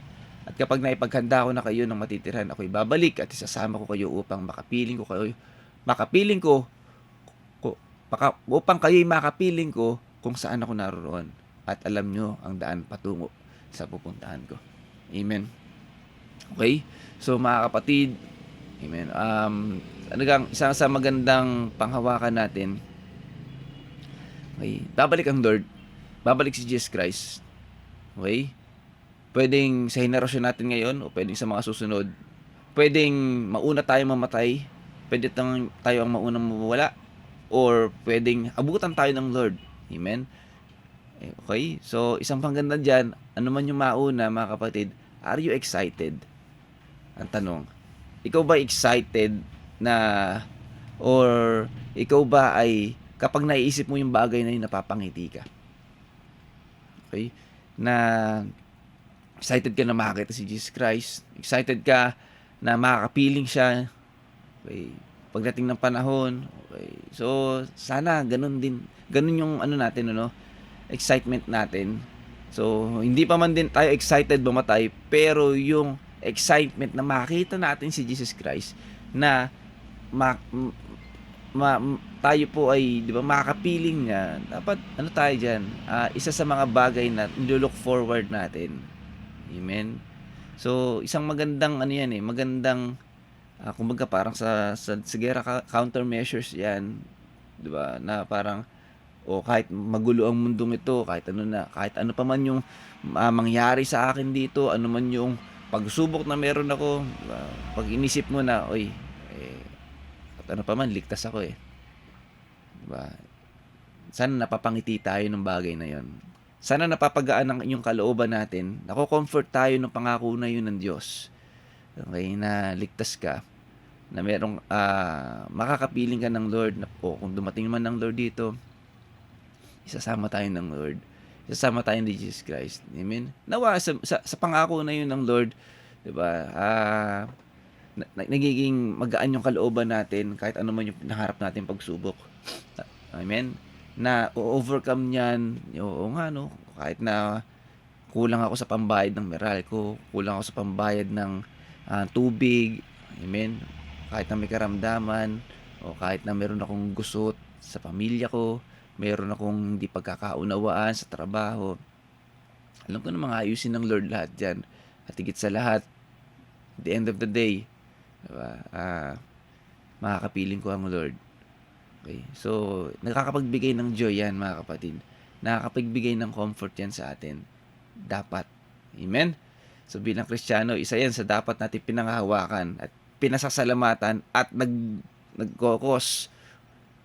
At kapag naipaghanda ko na kayo ng matitirhan, ako'y babalik at isasama ko kayo upang upang kayo'y makapiling ko kung saan ako naroon. At alam nyo ang daan patungo sa pupuntahan ko. Amen. Okay? So mga kapatid, amen. Isang sa magandang panghawakan natin, okay, babalik ang Lord, babalik si Jesus Christ. Okay? Pwedeng sa henerasyon natin ngayon o pwedeng sa mga susunod. Pwedeng mauna tayo mamatay, pwede tayo ang maunang mawala, or pwedeng abutan tayo ng Lord. Amen? Okay? So, isang pangganda dyan, ano man yung mauna, mga kapatid, are you excited? Ang tanong. Ikaw ba excited na, or ikaw ba ay, kapag naiisip mo yung bagay na yun, napapangiti ka? Okay? Na, excited ka na makakita si Jesus Christ. Excited ka na makakapiling siya. Okay. Pagdating ng panahon. Okay. So, sana ganun din. Ganun yung natin, excitement natin. So, hindi pa man din tayo excited bumatay, pero yung excitement na makita natin si Jesus Christ na tayo po ay, di ba, makakapiling niya. Dapat, tayo dyan? Isa sa mga bagay na nilook forward natin. Amen. So, isang magandang magandang kumbaga parang sa gera countermeasures 'yan, 'di ba? Na parang kahit magulo ang mundong ito, kahit ano pa man yung mangyari sa akin dito, ano man yung pagsubok na meron ako, diba? Pag inisip mo na, at ano pa man ligtas ako 'Di ba? Sana napapangiti tayo ng bagay na 'yon. Sana napapagaan ang inyong kalooban natin. Nako-comfort tayo ng pangako na yun ng Diyos. Okay, na ligtas ka. Na merong makakapiling ka ng Lord. Kung dumating man ng Lord dito, isasama tayo ng Lord. Isasama tayo ni Jesus Christ. Amen? Nawa, sa pangako na yun ng Lord, diba, nagiging magaan yung kalooban natin kahit ano man yung naharap natin pagsubok. Amen? Na overcome niyan, kahit na kulang ako sa pambayad ng meral ko, kulang ako sa pambayad ng tubig, amen, kahit na may karamdaman, o kahit na meron akong gusot sa pamilya ko, meron akong hindi pagkakaunawaan sa trabaho, alam ko na mga ayusin ng Lord lahat dyan. At higit sa lahat, at the end of the day, diba, makakapiling ko ang Lord. Okay. So, nakakapagbigay ng joy yan, mga kapatid. Nakakapagbigay ng comfort yan sa atin. Dapat. Amen? So, bilang Kristiyano, isa yan sa dapat natin pinanghahawakan at pinasasalamatan at nagkokos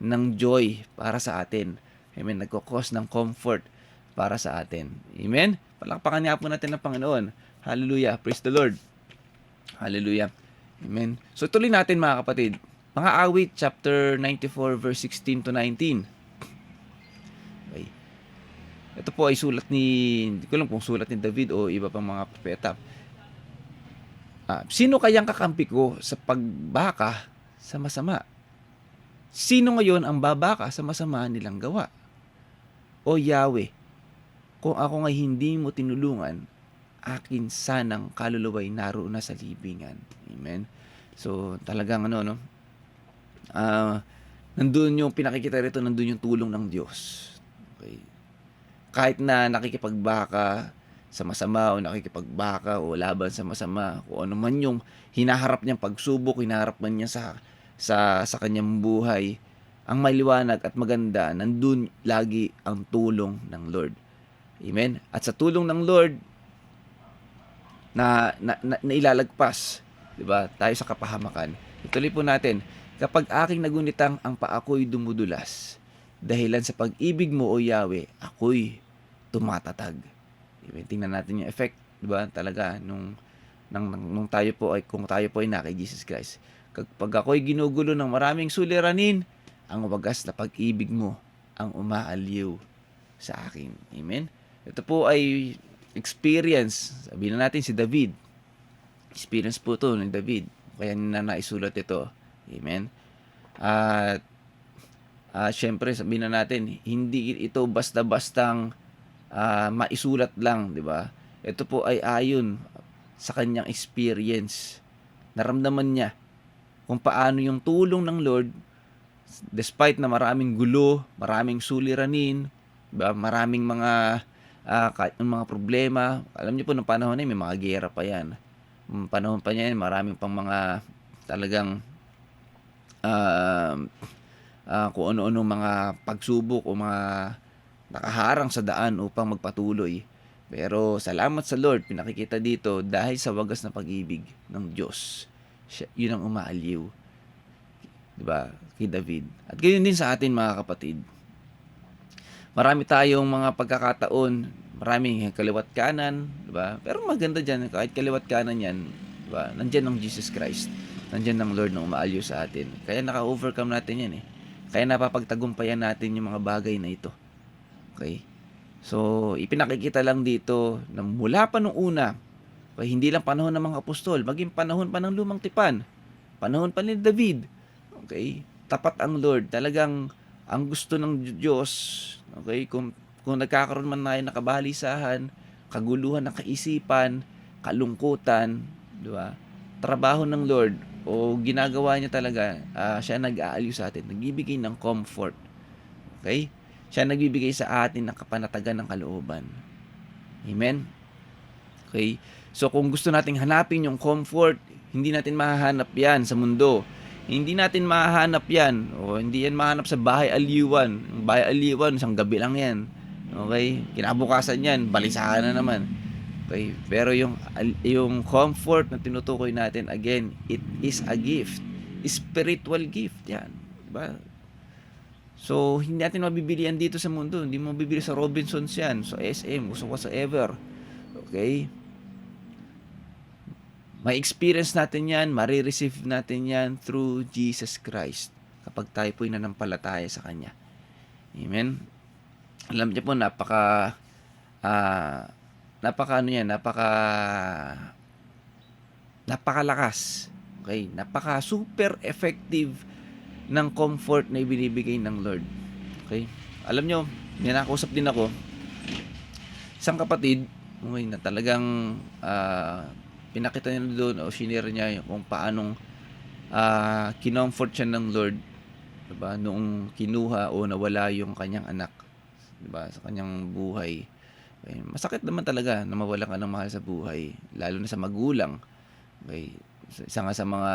ng joy para sa atin. Amen? Nagkokos ng comfort para sa atin. Amen? Palakpakan niya po natin ng Panginoon. Hallelujah. Praise the Lord. Hallelujah. Amen. So, tuloy natin, mga kapatid. Mga Awit, chapter 94, verse 16 to 19. Okay. Ito po ay sulat hindi ko lang kung sulat ni David o iba pang mga propeta. Sino kayang kakampi ko sa pagbaka sa masama? Sino ngayon ang babaka sa masama nilang gawa? O Yahweh, kung ako ngay hindi mo tinulungan, akin sanang kaluluway naroon na sa libingan. Amen. So, talagang nandun yung pinakikita rito, nandun yung tulong ng Diyos. Okay. Kahit na nakikipagbaka sa masama o nakikipagbaka o laban sa masama, kung ano man yung hinaharap niyang pagsubok, hinaharap man niya sa kanyang buhay, ang maliwanag at maganda, nandun lagi ang tulong ng Lord. Amen. At sa tulong ng Lord na ilalagpas, 'di ba? Tayo sa kapahamakan. Ituloy po natin. Kapag aking nagunitang ang paako'y dumudulas, dahilan sa pag-ibig mo, O Yahweh, ako'y tumatatag. Tingnan natin yung effect 'di ba? Talaga nung tayo po ay kung tayo po ay na kay Jesus Christ. Kapag ako'y ginugulo ng maraming suliranin, ang wagas na pag-ibig mo ang umaaliw sa akin. Amen? Ito po ay experience. Sabihin na natin si David. Experience po to ni David. Kaya na naisulat ito. Amen? At syempre, sabihin na natin, hindi ito basta-bastang maisulat lang, di ba? Ito po ay ayon sa kanyang experience. Naramdaman niya kung paano yung tulong ng Lord despite na maraming gulo, maraming suliranin, diba? Maraming mga problema. Alam niyo po, noong panahon na yun, may mga giyera pa yan. Panahon pa niya yan, maraming pang mga talagang kung ano-ano mga pagsubok o mga nakaharang sa daan upang magpatuloy. Pero salamat sa Lord, pinakikita dito dahil sa wagas na pag-ibig ng Diyos. Yun ang umaaliw. Diba? Kay David. At gayon din sa atin mga kapatid. Marami tayong mga pagkakataon, maraming kaliwat kanan, diba? Pero maganda dyan, kahit kaliwat kanan yan, diba? Nandyan ang Jesus Christ. Nandyan ang Lord na umaaliw sa atin. Kaya naka-overcome natin yan eh. Kaya napapagtagumpayan natin yung mga bagay na ito. Okay? So, ipinakikita lang dito na mula pa nung una, okay, hindi lang panahon ng mga apostol, maging panahon pa ng lumang tipan, panahon pa ni David, okay, tapat ang Lord. Talagang ang gusto ng Diyos, okay, kung nagkakaroon man tayo ng kabalisahan, kaguluhan ng kaisipan, kalungkutan, di ba? Trabaho ng Lord o ginagawa niya talaga, siya nag-aaliw sa atin, nagbibigay ng comfort. Okay? Siya nagbibigay sa atin ng kapanatagan ng kalooban. Amen? Okay? So, kung gusto nating hanapin yung comfort, hindi natin mahahanap yan sa mundo. Hindi natin mahahanap yan. O hindi yan mahanap sa bahay aliwan. Yung bahay aliwan, isang gabi lang yan. Okay? Kinabukasan yan, balisahan na naman. Okay? Pero yung comfort na tinutukoy natin, again, it is a gift. Spiritual gift yan. Diba? So, hindi natin mabibili yan dito sa mundo. Hindi mo mabibili sa Robinsons yan, sa SM, gusto ko sa Ever. Okay? May experience natin yan, marireceive natin yan through Jesus Christ kapag tayo po'y nanampalataya sa Kanya. Amen? Alam niyo po, napakalakas. Okay? Napaka super effective ng comfort na ibinibigay ng Lord. Okay? Alam nyo, may nakausap din ako, isang kapatid, okay, na talagang pinakita niya doon o shinare niya kung paanong kinomfort siya ng Lord, diba? Noong kinuha o nawala yung kanyang anak, diba? Sa kanyang buhay. Okay? Masakit naman talaga na mawalan ka ng mahal sa buhay, lalo na sa magulang. Okay? Isa nga sa mga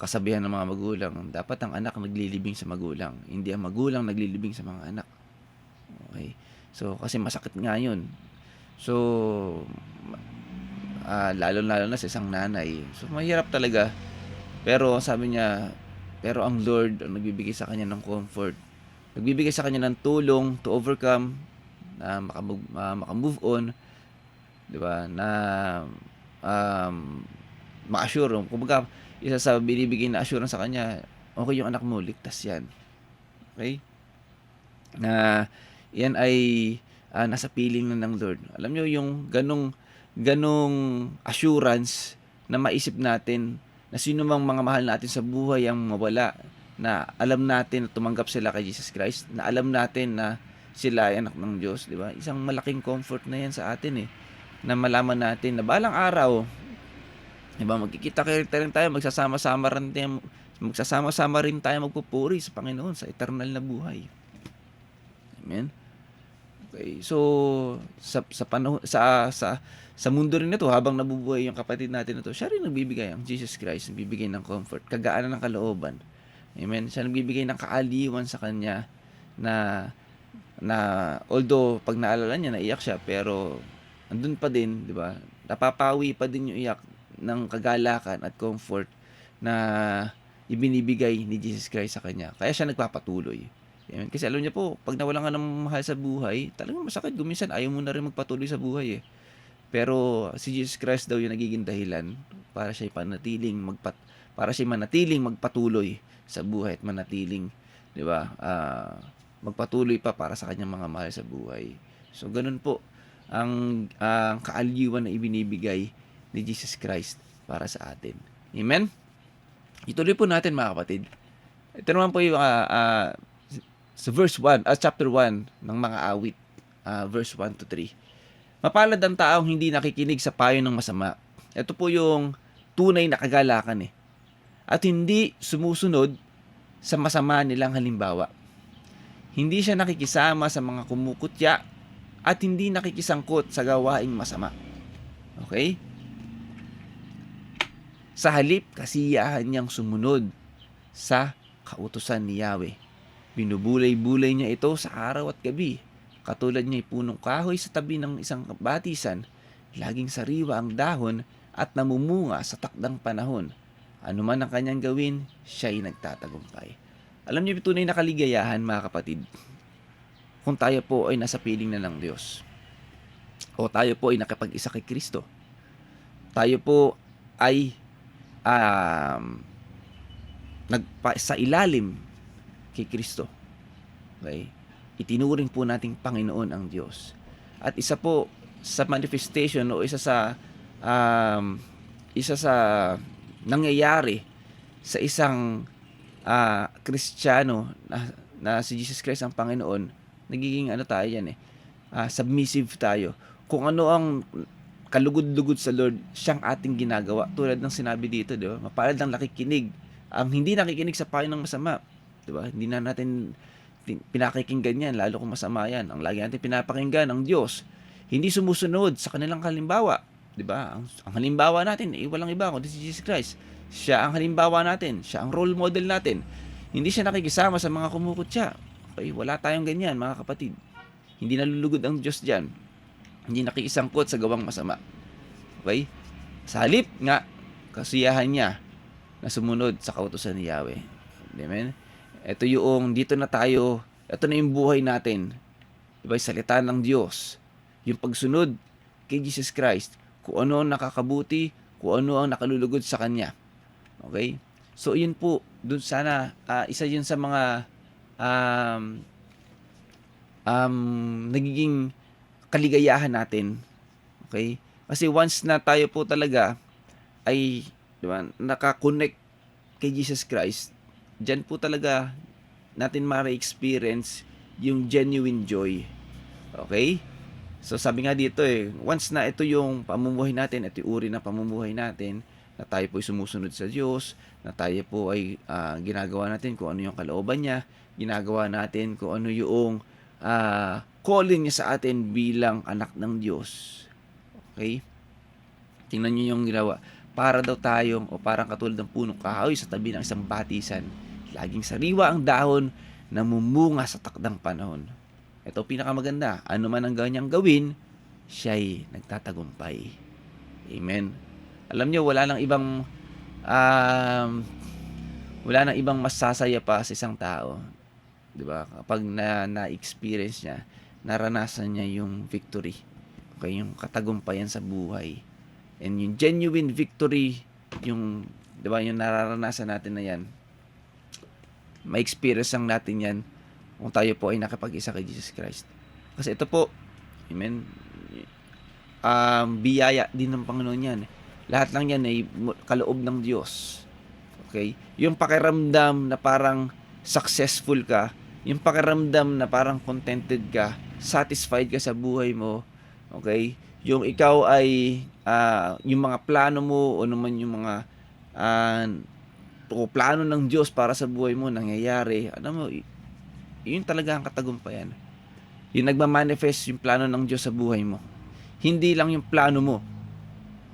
kasabihan ng mga magulang, dapat ang anak naglilibing sa magulang, hindi ang magulang naglilibing sa mga anak. Okay? So, kasi masakit nga yun. So, lalo-lalo na sa isang nanay. So, mahirap talaga. Pero, sabi niya, pero ang Lord ang nagbibigay sa kanya ng comfort. Nagbibigay sa kanya ng tulong to overcome, na makamove on, di ba? Na ma-assure. Kumbaga, isa sa binibigay na assurance sa kanya, okay yung anak mo, ligtas yan. Okay? Na yan ay nasa piling na ng Lord. Alam nyo, yung ganong assurance na maisip natin na sino mang mga mahal natin sa buhay ang mawala, na alam natin na tumanggap sila kay Jesus Christ, na alam natin na sila ay anak ng Diyos, di ba? Isang malaking comfort na yan sa atin eh, na malaman natin na balang araw, diba, magkikita rin tayo, magsasama-sama rin tayo magpupuri sa Panginoon sa eternal na buhay. Amen. Okay, so sa panahon sa mundo rin ito, habang nabubuhay yung kapatid natin ito, siya rin nagbibigay, ang Jesus Christ nagbibigay ng comfort, kagaanan ng kalooban. Amen. Siya nagbibigay ng kaaliwan sa kanya na although pag naalala niya naiyak siya, pero andun pa din, di ba? Napapawi pa din yung iyak ng kagalakan at comfort na ibinibigay ni Jesus Christ sa kanya. Kaya siya nagpapatuloy. Amen. Kasi alam niya po, pag nawalan ka ng mahal sa buhay, talagang masakit. Guminsan, ayaw mo na rin magpatuloy sa buhay eh. Pero si Jesus Christ daw yung nagiging dahilan para siya manatiling magpatuloy sa buhay at manatiling, 'di ba? Magpatuloy pa para sa kanyang mga mahal sa buhay. So ganun po ang kaaliwan na ibinibigay ni Jesus Christ para sa atin. Amen. Ituloy po natin mga kapatid. Ito naman po yung sa verse 1, chapter 1 ng mga awit, verse 1 to 3. Mapalad ang taong hindi nakikinig sa payo ng masama. Ito po yung tunay na kagalakan At hindi sumusunod sa masama nilang halimbawa. Hindi siya nakikisama sa mga kumukutya at hindi nakikisangkot sa gawaing masama. Okay? Sa halip, kasiyahan niyang sumunod sa kautusan ni Yahweh. Binubulay-bulay niya ito sa araw at gabi. Katulad niya ay punong kahoy sa tabi ng isang batisan, laging sariwa ang dahon at namumunga sa takdang panahon. Ano man ang kanyang gawin, siya ay nagtatagumpay. Alam niyo, tunay na kaligayahan mga kapatid, kung tayo po ay nasa piling na ng Diyos. O tayo po ay nakapag-isa kay Kristo. Tayo po ay sa ilalim kay Kristo. Okay? Itinuring po nating Panginoon ang Diyos. At isa po sa manifestation o isa sa nangyayari sa isang Kristiyano na si Jesus Christ ang Panginoon, nagiging tayo yan submissive tayo. Kung ano ang kalugod-lugod sa Lord, siyang ating ginagawa. Tulad ng sinabi dito, di ba? Mapalad ang nakikinig. Ang hindi nakikinig sa payo ng masama, di ba? Hindi na natin pinakikinggan yan, lalo kung masama yan. Ang lagi natin pinapakinggan, ang Diyos. Hindi sumusunod sa kanilang halimbawa. Di ba? Ang halimbawa natin, walang iba kundi si Jesus Christ. Siya ang halimbawa natin. Siya ang role model natin. Hindi siya nakikisama sa mga kumukutya. Okay? Wala tayong ganyan, mga kapatid. Hindi nalulugod ang Diyos dyan. Hindi nakikisangkot sa gawang masama. Okay? Sa halip nga, kasiyahan niya na sumunod sa kautusan ni Yahweh. Amen? Ito yung, dito na tayo, ito na yung buhay natin. Diba? Salita ng Diyos. Yung pagsunod kay Jesus Christ. Kung ano ang nakakabuti, kung ano ang nakalulugod sa Kanya. Okay? So, yun po. Dun sana, isa yun sa mga nagiging kaligayahan natin. Okay? Kasi once na tayo po talaga ay, diba, nakakonect kay Jesus Christ, dyan po talaga natin ma-experience yung genuine joy. Okay? So sabi nga dito once na ito yung pamumuhay natin, ito yung uri ng pamumuhay natin, na tayo po ay sumusunod sa Diyos, na tayo po ay ginagawa natin kung ano yung kalooban niya, ginagawa natin kung ano yung calling niya sa atin bilang anak ng Diyos. Okay? Tingnan niyo yung ginawa. Para daw tayong, o parang katulad ng punong kahoy sa tabi ng isang batisan, laging sariwa ang dahon, namumunga sa takdang panahon. Ito pinakamaganda. Ano man ang ganyang gawin, siya'y nagtatagumpay. Amen. Alam niyo, wala nang ibang masasaya pa sa isang tao. 'Di ba? Kapag na-experience niya, naranasan niya yung victory. Okay, yung katagumpayan sa buhay. And yung genuine victory, yung 'di ba, yung nararanasan natin na 'yan. Ma-experience lang natin 'yan kung tayo po ay nakapag-isa kay Jesus Christ. Kasi ito po, amen, biyaya din ng Panginoon yan. Lahat lang yan ay kaloob ng Diyos. Okay? Yung pakiramdam na parang successful ka, yung pakiramdam na parang contented ka, satisfied ka sa buhay mo, okay? Yung ikaw ay, yung mga plano mo, o naman yung mga plano ng Diyos para sa buhay mo, nangyayari, mo, yun talaga ang katagumpayan. Yung nagmamanifest yung plano ng Diyos sa buhay mo. Hindi lang yung plano mo.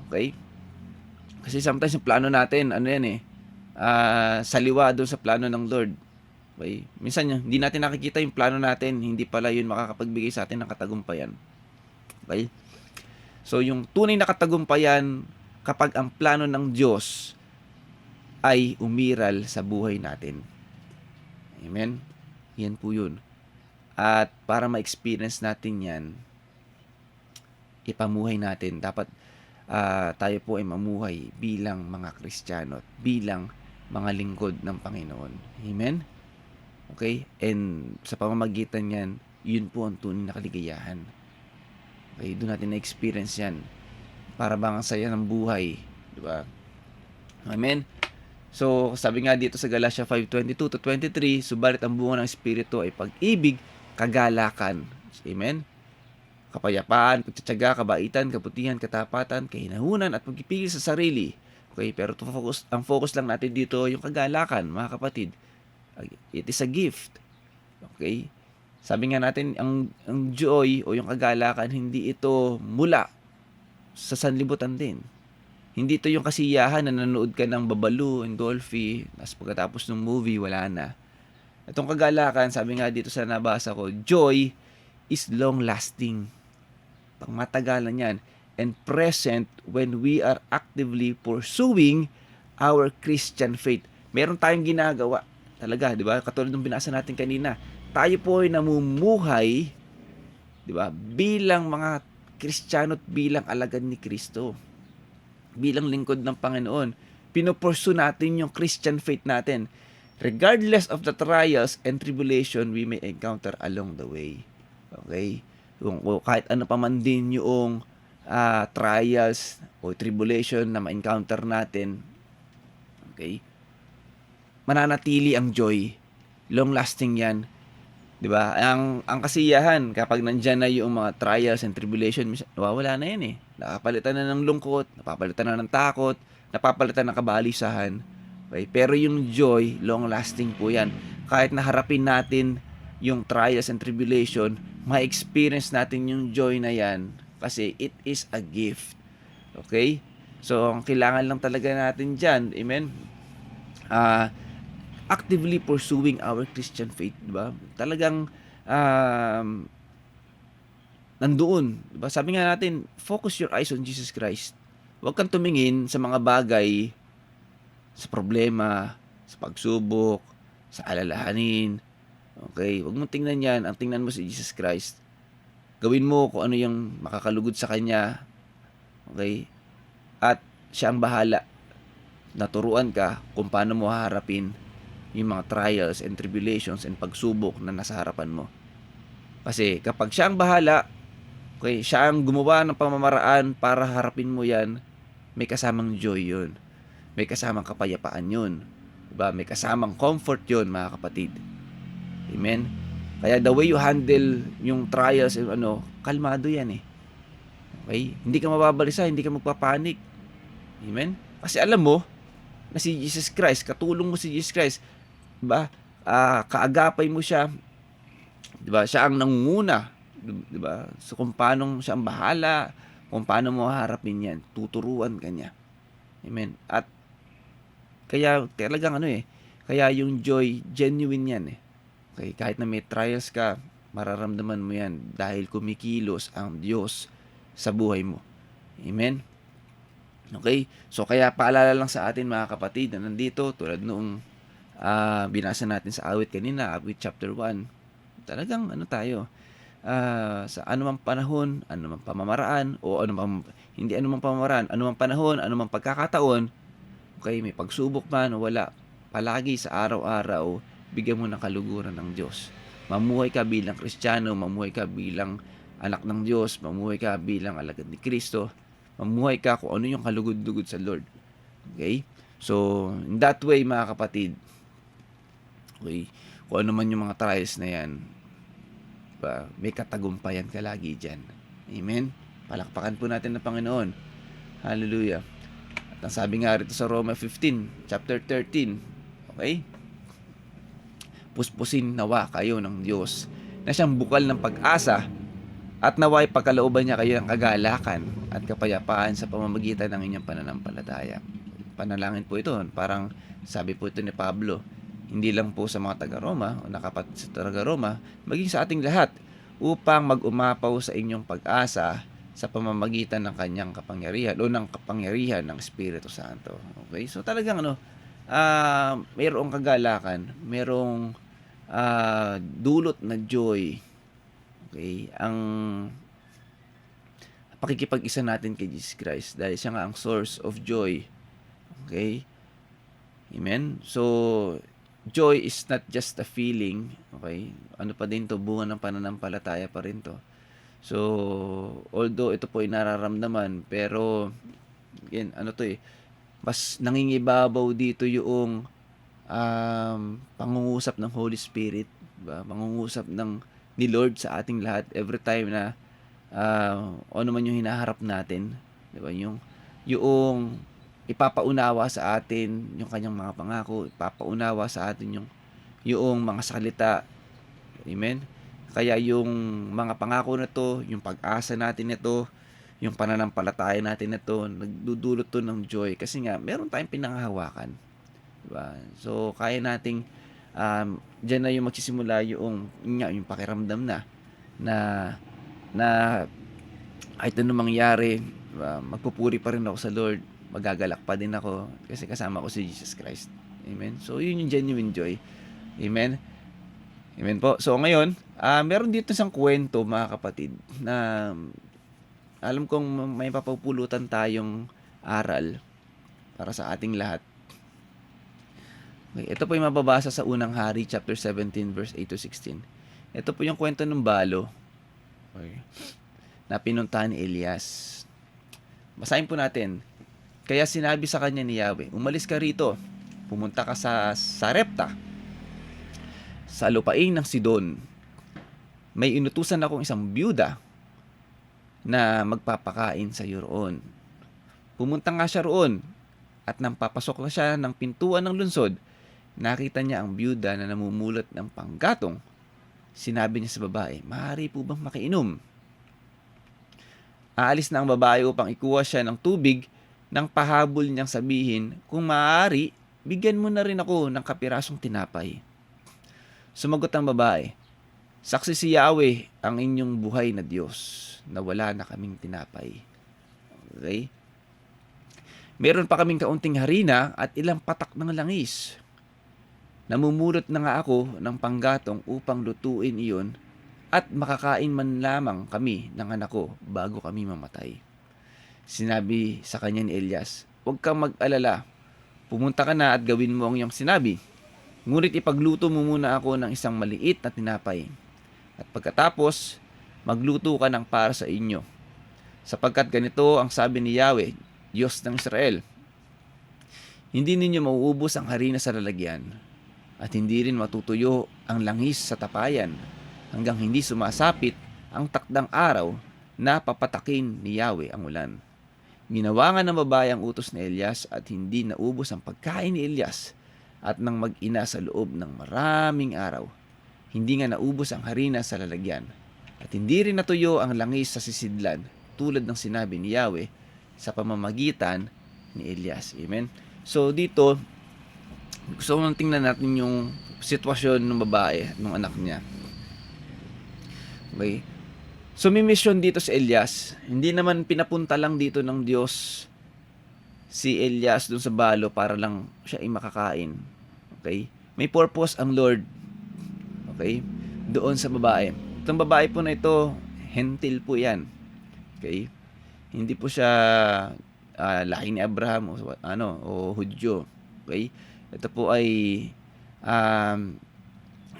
Okay? Kasi sometimes yung plano natin, saliwa doon sa plano ng Lord. Okay? Minsan hindi natin nakikita yung plano natin, hindi pala yun makakapagbigay sa atin ng katagumpayan. Okay? So yung tunay na katagumpayan, kapag ang plano ng Diyos ay umiral sa buhay natin. Amen? Yan po yun. At para ma-experience natin yan, ipamuhay natin. Dapat tayo po ay mamuhay bilang mga Kristiyano at bilang mga lingkod ng Panginoon. Amen? Okay? And sa pamamagitan yan, yun po ang tunay na kaligayahan. Okay? Doon natin na-experience yan. Para bang ang saya ng buhay. Diba? Amen? So, sabi nga dito sa Galatia 5:22 to 23, subalit ang bunga ng Espiritu ay pag-ibig, kagalakan. Amen? Kapayapaan, pagtsatsaga, kabaitan, kabutihan, katapatan, kahinahunan, at pagpipigil sa sarili. Okay? Pero ang focus lang natin dito yung kagalakan, mga kapatid. It is a gift. Okay? Sabi nga natin, ang joy o yung kagalakan, hindi ito mula sa sanlibutan din. Hindi ito yung kasiyahan na nanood ka ng Babalu and Dolphy, tapos pagkatapos ng movie, wala na. Itong kagalakan, sabi nga dito sa nabasa ko, joy is long-lasting. Pangmatagalan yan. And present when we are actively pursuing our Christian faith. Meron tayong ginagawa. Talaga, di ba? Katulad ng binasa natin kanina. Tayo po ay namumuhay, di ba? Bilang mga Kristiyano at bilang alagad ni Kristo. Bilang lingkod ng Panginoon. Pinupursu natin yung Christian faith natin. Regardless of the trials and tribulation we may encounter along the way. Okay? Kahit ano pa man din yung trials o tribulation na ma-encounter natin. Okay? Mananatili ang joy. Long-lasting yan. Diba? Ang kasiyahan, kapag nandyan na yung mga trials and tribulation, nawawala na yan eh. Napapalitan na ng lungkot, napapalitan na ng takot, napapalitan ng kabalisahan. Okay? Pero yung joy, long-lasting po yan. Kahit naharapin natin yung trials and tribulation, ma-experience natin yung joy na yan kasi it is a gift. Okay? So, ang kailangan lang talaga natin dyan, amen? Actively pursuing our Christian faith, diba? Talagang nandoon, diba? Sabi nga natin, focus your eyes on Jesus Christ. Huwag kang tumingin sa mga bagay, sa problema, sa pagsubok, sa alalahanin. Okay? Huwag mong tingnan yan. Ang tingnan mo si Jesus Christ. Gawin mo kung ano yung makakalugod sa Kanya. Okay? At siya ang bahala. Naturuan ka kung paano mo haharapin yung mga trials and tribulations and pagsubok na nasa harapan mo. Kasi kapag siya ang bahala, okay, siya ang gumawa ng pamamaraan para harapin mo yan, may kasamang joy yun. May kasamang kapayapaan yun. Diba? May kasamang comfort yun, mga kapatid. Amen? Kaya the way you handle yung trials, kalmado yan eh. Okay? Hindi ka mababalisa, hindi ka magpapanik. Amen? Kasi alam mo, na si Jesus Christ, katulong mo si Jesus Christ, diba? Kaagapay mo siya, diba? Siya ang nangunguna, diba? So kung paano siya ang bahala, kung paano mo haharapin yan, tuturuan ka niya. Amen? At kaya talagang kaya yung joy, genuine yan eh. Okay? Kahit na may trials ka, mararamdaman mo yan dahil kumikilos ang Diyos sa buhay mo. Amen? Okay? So, kaya paalala lang sa atin mga kapatid na nandito, tulad noong binasa natin sa awit kanina, awit chapter 1, talagang tayo, sa anumang panahon, anumang pamamaraan, o hindi anumang pamamaraan, anumang panahon, anumang pagkakataon, okay, may pagsubok man o wala, palagi sa araw-araw, bigyan mo ng kaluguran ng Diyos. Mamuhay ka bilang Kristiyano, mamuhay ka bilang anak ng Diyos, mamuhay ka bilang alagad ni Kristo, mamuhay ka kung ano yung kalugod-lugod sa Lord. Okay? So, in that way, mga kapatid, okay, kung ano man yung mga trials na yan, may katagumpayan ka lagi dyan. Amen? Palakpakan po natin ng Panginoon. Hallelujah. At ang sabi nga rito sa Roma 15, chapter 13, okay? Puspusin nawa kayo ng Diyos na siyang bukal ng pag-asa at naway pagkalooban niya kayo ng kagalakan at kapayapaan sa pamamagitan ng inyong pananampalataya. Panalangin po ito. Parang sabi po ito ni Pablo, hindi lang po sa mga taga-Roma o nakapatid sa taga-Roma, maging sa ating lahat upang mag-umapaw sa inyong pag-asa sa pamamagitan ng kanyang kapangyarihan o ng kapangyarihan ng Espiritu Santo. Okay? So talagang mayroong kagalakan, mayroong dulot na joy. Okay? Ang pakikipag-isa natin kay Jesus Christ dahil siya nga ang source of joy. Okay? Amen? So, joy is not just a feeling. Okay? Ano pa din to? Bunga ng pananampalataya pa rin to. So, although ito po ay nararamdaman, pero, yan, ano to mas nangingibabaw dito yung pangungusap ng Holy Spirit. Diba? Pangungusap ni Lord sa ating lahat every time na ano man yung hinaharap natin. Diba? Yung ipapaunawa sa atin yung kanyang mga pangako, ipapaunawa sa atin yung mga salita. Amen? Kaya yung mga pangako na to, yung pag-asa natin nito, yung pananampalataya natin nito, nagdudulot to ng joy kasi nga meron tayong pinanghahawakan. Diba? So kaya nating diyan na yung magsisimula yung pakiramdam na kahit ano mangyari, diba? Magpupuri pa rin ako sa Lord, magagalak pa din ako kasi kasama ko si Jesus Christ. Amen. So yun yung genuine joy. Amen. Amen po. So ngayon, meron dito isang kwento mga kapatid na alam kong may papupulutan tayong aral para sa ating lahat. Okay, ito po yung mababasa sa unang Hari chapter 17 verse 8 to 16. Ito po yung kwento ng balo. Okay, na pinuntahan ni Elias. Basahin po natin. Kaya sinabi sa kanya ni Yahweh, umalis ka rito, pumunta ka sa Sarepta, sa lupain ng Sidon. May inutusan akong isang byuda na magpapakain sa iyo roon. Pumunta nga siya roon at nang papasok na siya ng pintuan ng lungsod, nakita niya ang byuda na namumulot ng panggatong. Sinabi niya sa babae, maaari po bang makiinom? Aalis na ang babae upang ikuha siya ng tubig nang pahabol niyang sabihin, kung maaari, bigyan mo na rin ako ng kapirasong tinapay. Sumagot ang babae, saksi si Yahweh ang inyong buhay na Diyos na wala na kaming tinapay. Okay? Meron pa kaming kaunting harina at ilang patak ng langis. Namumulot na nga ako ng panggatong upang lutuin iyon at makakain man lamang kami ng anak ko bago kami mamatay. Sinabi sa kanya ni Elias, huwag kang mag-alala. Pumunta ka na at gawin mo ang iyong sinabi. Ngunit ipagluto mo muna ako ng isang maliit na tinapay. At pagkatapos, magluto ka ng para sa inyo. Sapagkat ganito ang sabi ni Yahweh, Diyos ng Israel. Hindi ninyo mauubos ang harina sa lalagyan, at hindi rin matutuyo ang langis sa tapayan, hanggang hindi sumasapit ang takdang araw na papatakin ni Yahweh ang ulan. Ginawa nga ng babae ang utos ni Elias at hindi naubos ang pagkain ni Elias at nang mag-ina sa loob ng maraming araw. Hindi nga naubos ang harina sa lalagyan at hindi rin natuyo ang langis sa sisidlan tulad ng sinabi ni Yahweh sa pamamagitan ni Elias. Amen? So dito, gusto ko tingnan natin yung sitwasyon ng babae, ng anak niya. Okay? So may mission dito si Elias. Hindi naman pinapunta lang dito ng Diyos si Elias dun sa balo para lang siya ay makakain. Okay? May purpose ang Lord. Okay? Doon sa babae. Itong babae po na ito, hentil po yan. Okay? Hindi po siya lahi ni Abraham o Hudyo. Okay? Ito po ay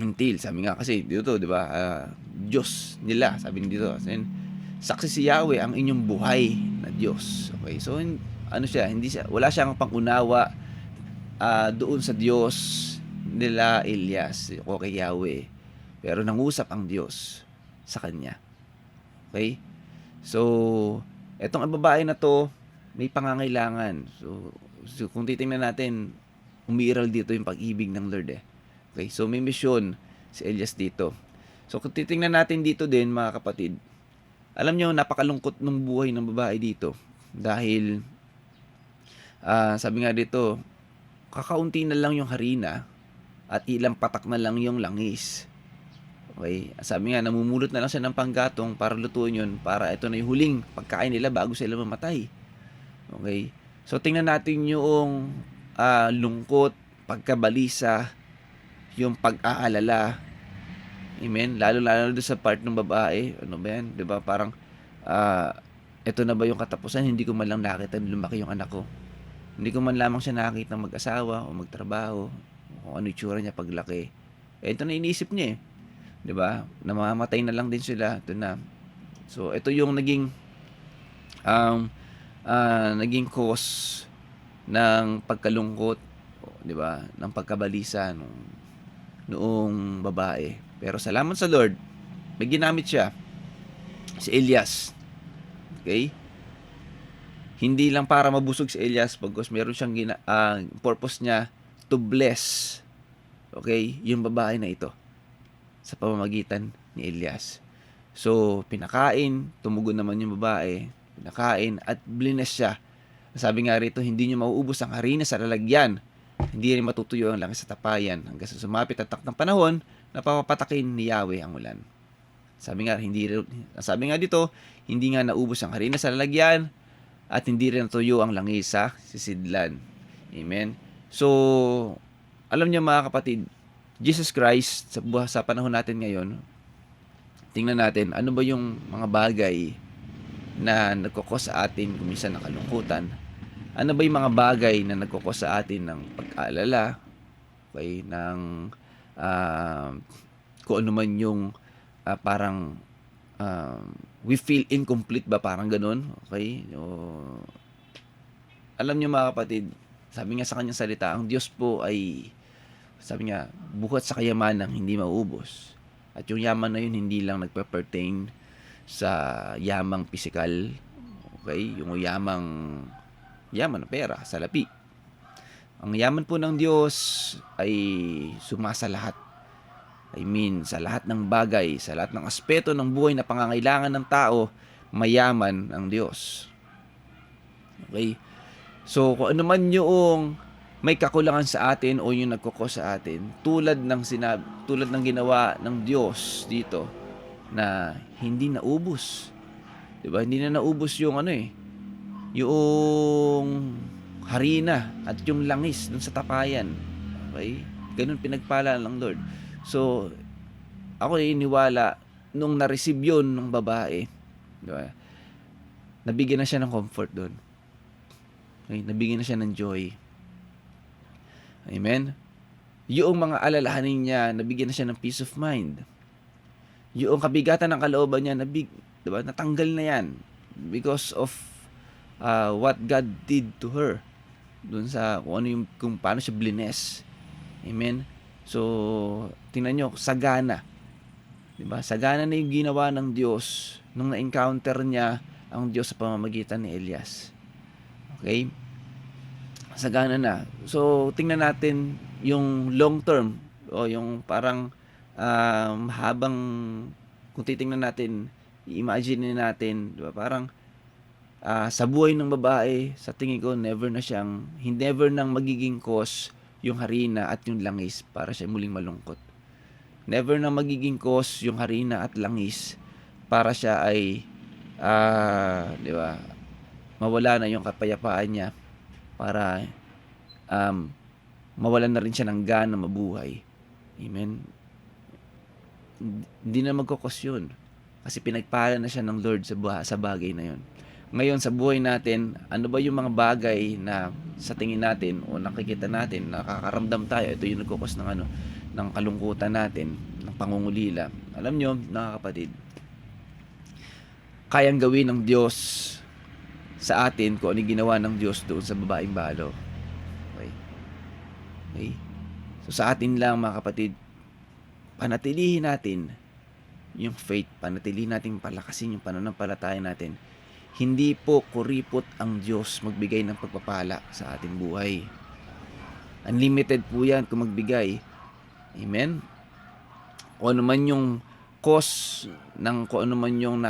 hentil. Sabi nga kasi dito, di ba? Diyos nila, sabi dito. Saksi si Yahweh ang inyong buhay na Diyos. Okay? So wala siyang pangunawa doon sa Diyos nila Elias o kay Yahweh. Pero nangusap ang Diyos sa kanya. Okay? So, etong babae na to, may pangangailangan. So kung titingnan natin, umiiral dito yung pag-ibig ng Lord eh. Okay? So, may mission si Elias dito. So, kung titingnan natin dito din, mga kapatid, alam nyo, napakalungkot ng buhay ng babae dito. Dahil, sabi nga dito, kakaunti na lang yung harina at ilang patak na lang yung langis. Okay? Sabi nga, namumulot na lang siya ng panggatong para lutuin yun, para ito na yung huling pagkain nila bago sila mamatay. Okay? So, tingnan natin yung lungkot, pagkabalisa, yung pag-aalala. Amen? Lalo doon sa part ng babae. Ano ba yan? Diba? Parang, Ito na ba yung katapusan? Hindi ko man lang nakita na lumaki yung anak ko. Hindi ko man lamang siya nakita mag-asawa o magtrabaho o ano itsura niya paglaki. Ito na iniisip niya eh. 'Di ba? Namamatay na lang din sila. Ito na. So, ito yung naging cause ng pagkalungkot, 'di ba? Ng pagkabalisa noong babae. Pero salamat sa Lord, may ginamit siya, si Elias. Okay? Hindi lang para mabusog si Elias, pagkos meron siyang purpose niya to bless, okay, yung babae na ito sa pamamagitan ni Elias. So, pinakain, tumugon naman yung babae, pinakain at blines siya. Sabi nga rito, hindi niyo mauubos ang harina sa lalagyan, hindi rin matutuyo ang langis sa tapayan, hanggang sa sumapit at takdang panahon na papapatakin ni Yahweh ang ulan. Sabi nga dito, hindi nga naubos ang harina sa lalagyan at hindi rin natuyo ang langis sa sisidlan. Amen. So, alam niyo mga kapatid, Jesus Christ sa panahon natin ngayon, tingnan natin ano ba yung mga bagay na nagkukos sa atin kung minsan ng kalungkutan. Ano ba yung mga bagay na nagkukos sa atin ng pag-aalala, okay, ng kung ano man yung parang we feel incomplete ba, parang ganun, okay? Alam niyo mga kapatid, sabi nga sa kanyang salita, ang Diyos po ay, sabi nga, buhat sa kayamanang hindi mauubos. At yung yaman na yun hindi lang nagpe-pertain sa yamang pisikal, okay? Yung yaman ng pera, salapi. Ang yaman po ng Diyos ay sumasa lahat. I mean, sa lahat ng bagay, sa lahat ng aspeto ng buhay na pangangailangan ng tao, mayaman ang Diyos. Okay? So, kung ano man yung may kakulangan sa atin o yung nagkukos sa atin, tulad ng ginawa ng Diyos dito, na hindi naubos. 'Di ba? Hindi na naubos yung yung harina at yung langis dun sa tapayan. Okay? Ganun pinagpala ng Lord. So, ako iniwala nung na-receive yun ng babae, diba? Nabigyan na siya ng comfort doon. Okay? Nabigyan na siya ng joy. Amen? Yung mga alalahanin niya, nabigyan na siya ng peace of mind. Yung kabigatan ng kalooban niya, diba? Natanggal na yan because of what God did to her. Doon sa kung paano siya blines. Amen? So, tingnan nyo, sagana. Diba? Sagana na yung ginawa ng Diyos nung na-encounter niya ang Diyos sa pamamagitan ni Elias. Okay? Sagana na. So, tingnan natin yung long term o yung parang habang kung titingnan natin, i-imagine natin, diba? Parang sa buhay ng babae, sa tingin ko, never nang magiging cause yung harina at yung langis para siya muling malungkot. Never na magiging cause yung harina at langis para siya ay di ba, mawala na yung kapayapaan niya, para mawalan na rin siya ng gana mabuhay. Amen. Hindi na magkukos yun kasi pinagpala na siya ng Lord sa bagay na yun. Ngayon sa buhay natin, ano ba yung mga bagay na sa tingin natin o nakikita natin, nakakaramdam tayo, ito yung nagkukos ng kalungkutan natin, ng pangungulila. Alam nyo, mga kapatid, kayang gawin ng Diyos sa atin kung ano yung ginawa ng Diyos doon sa babaeng balo. Okay? So sa atin lang, mga kapatid, panatilihin natin yung faith, panatilihin natin palakasin yung pananampalataya natin. Hindi po kuripot ang Diyos magbigay ng pagpapala sa ating buhay. Unlimited po yan kung magbigay. Amen? Kung ano man yung cause ng kung ano man yung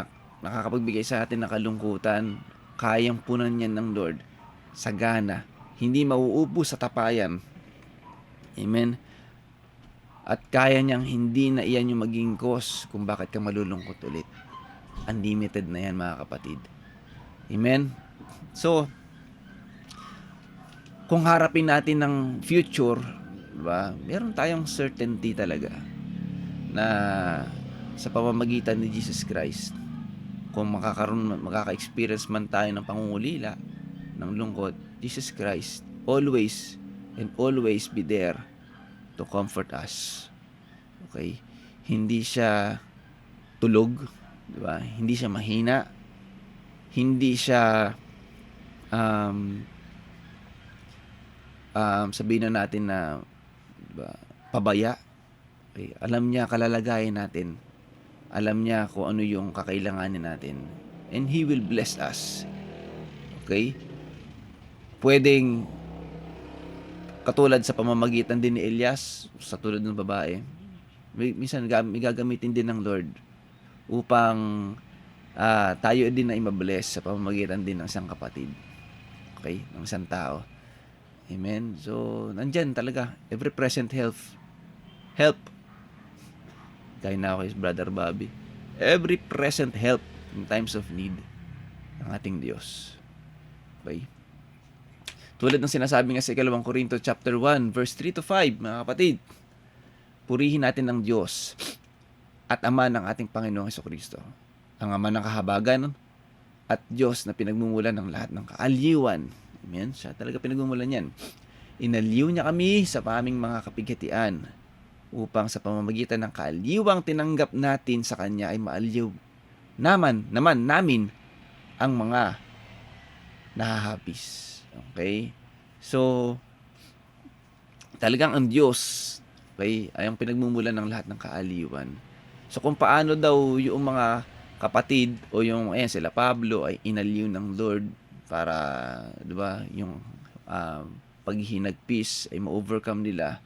nakakapagbigay sa atin ng kalungkutan, kayang punan yan ng Lord. Sagana. Hindi mauubos sa tapayan. Amen? At kaya niyang hindi na iyan yung maging cause kung bakit ka malulungkot ulit. Unlimited na yan, mga kapatid. Amen? So, kung harapin natin ng future, diba, meron tayong certainty talaga na sa pamamagitan ni Jesus Christ, kung makaka-experience man tayo ng pangungulila, ng lungkot, Jesus Christ always and always be there to comfort us. Okay? Hindi siya tulog, di ba? Hindi siya mahina, hindi siya sabihin na natin na, di ba, pabaya. Okay? Alam niya kalalagayan natin. Alam niya kung ano yung kakailanganin natin. And He will bless us. Okay? Pwedeng katulad sa pamamagitan din ni Elias, sa tulad ng babae, minsan may gagamitin din ng Lord upang tayo din na i-bless sa pamamagitan din ng isang kapatid. Okay? Ng isang tao. Amen? So, nandyan talaga. Every present help. Kaya na ako is Brother Bobby. Every present help in times of need ng ating Diyos. Okay? Tulad ng sinasabi nga sa 2 Corinto chapter 1, verse 3 to 5, mga kapatid. Purihin natin ang Diyos at Ama ng ating Panginoong Hesukristo. Ang Ama ng kahabagan at Diyos na pinagmumulan ng lahat ng kaaliwan. Amen? Siya talaga pinagmumulan yan. Inaliw niya kami sa aming mga kapighatian upang sa pamamagitan ng kaaliwang tinanggap natin sa Kanya ay maaliw naman namin ang mga nahahapis. Okay? So, talagang ang Diyos, okay, ay ang pinagmumulan ng lahat ng kaaliwan. So, kung paano daw yung mga kapatid o yung, sila Pablo ay inaliw ng Lord para, di ba, yung paghihinagpis ay ma-overcome nila.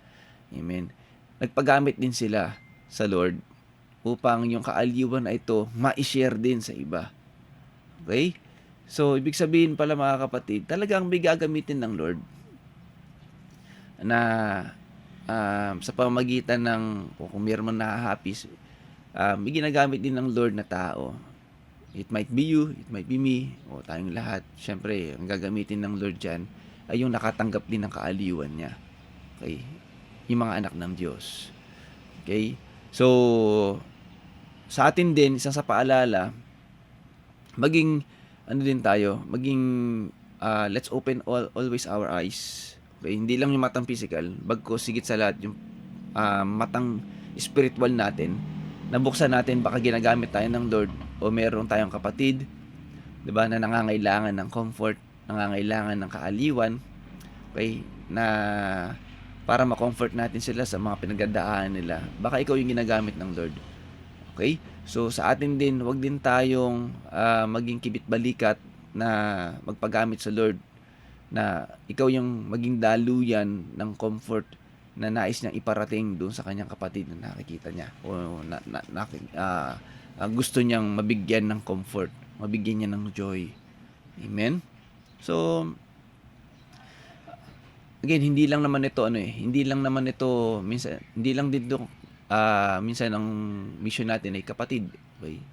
Amen. Nagpagamit din sila sa Lord upang yung kaaliwan na ito ma-share din sa iba. Okay? So, ibig sabihin pala mga kapatid, talagang may gagamitin ng Lord na sa pamamagitan ng, kung mayroon man nahahapis, may ginagamit din ng Lord na tao. It might be you, it might be me, o tayong lahat. Siyempre, ang gagamitin ng Lord dyan ay yung nakatanggap din ng kaaliwan niya. Okay? Yung mga anak ng Diyos. Okay? So, sa atin din, isang sa paalala, maging let's open always our eyes. Okay? Hindi lang yung matang physical, bagko sigit sa lahat yung matang spiritual natin. Nabuksan natin, baka ginagamit tayo ng Lord o meron tayong kapatid, 'di ba, na nangangailangan ng comfort, nangangailangan ng kaaliwan, okay, na para ma-comfort natin sila sa mga pinagdadaanan nila. Baka ikaw yung ginagamit ng Lord. Okay? So, sa atin din, wag din tayong maging kibit-balikat na magpagamit sa Lord na ikaw yung maging daluyan ng comfort na nais niyang iparating doon sa kanyang kapatid na nakikita niya o gusto niyang mabigyan ng comfort, mabigyan niya ng joy. Amen? So, again, hindi lang naman ito minsan minsan ang mission natin ay kapatid. Okay?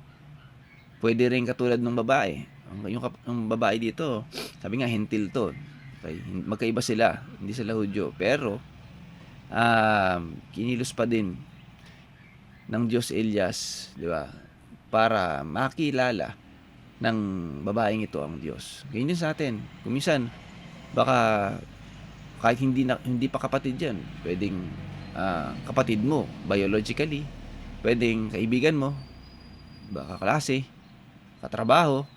Pwede rin katulad ng babae. Yung babae dito, sabi nga hentil to. Okay? Magkaiba sila, hindi sila Hudyo, pero kinilos pa din ng Diyos Elias, di ba? Para makilala ng babaeng ito ang Diyos. Ganyan din sa atin. Kung minsan, baka kahit hindi pa kapatid yan, pwedeng kapatid mo biologically, pwedeng kaibigan mo, baka kaklase, katrabaho.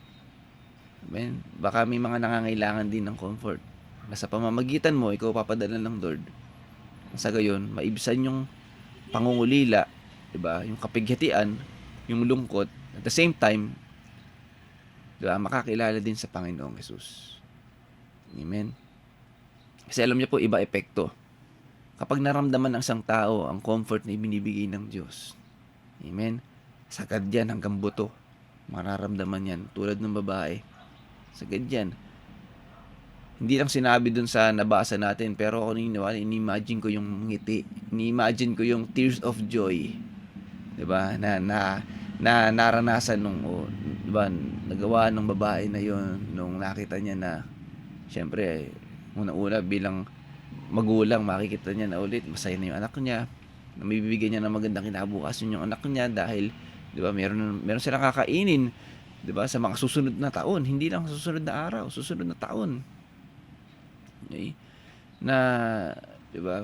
Amen. Baka may mga nangangailangan din ng comfort. Na sa pamamagitan mo, ikaw papadala ng Lord. Sa gayon, maibsan yung pangungulila, diba? Yung kapighatian, yung lungkot, at the same time, diba? Makakilala din sa Panginoong Jesus. Amen. Kasi alam niyo po, iba epekto. Kapag naramdaman ng isang tao ang comfort na ibinibigay ng Diyos. Amen. Sagad yan hanggang buto. Mararamdaman yan. Tulad ng babae. Sagad yan. Hindi lang sinabi dun sa nabasa natin, pero ako ini-imagine ko yung ngiti. Ini-imagine ko yung tears of joy. 'Di ba? Na naranasan diba, nagawa ng babae na yon nung nakita niya na syempre una bilang magulang makikita niya na ulit masaya na yung anak niya, na mabibigyan niya ng magandang kinabukasan yung anak niya dahil 'di ba meron silang kakainin 'di ba? Sa mga susunod na taon, hindi lang sa susunod na araw, susunod na taon. Okay? Na 'di ba?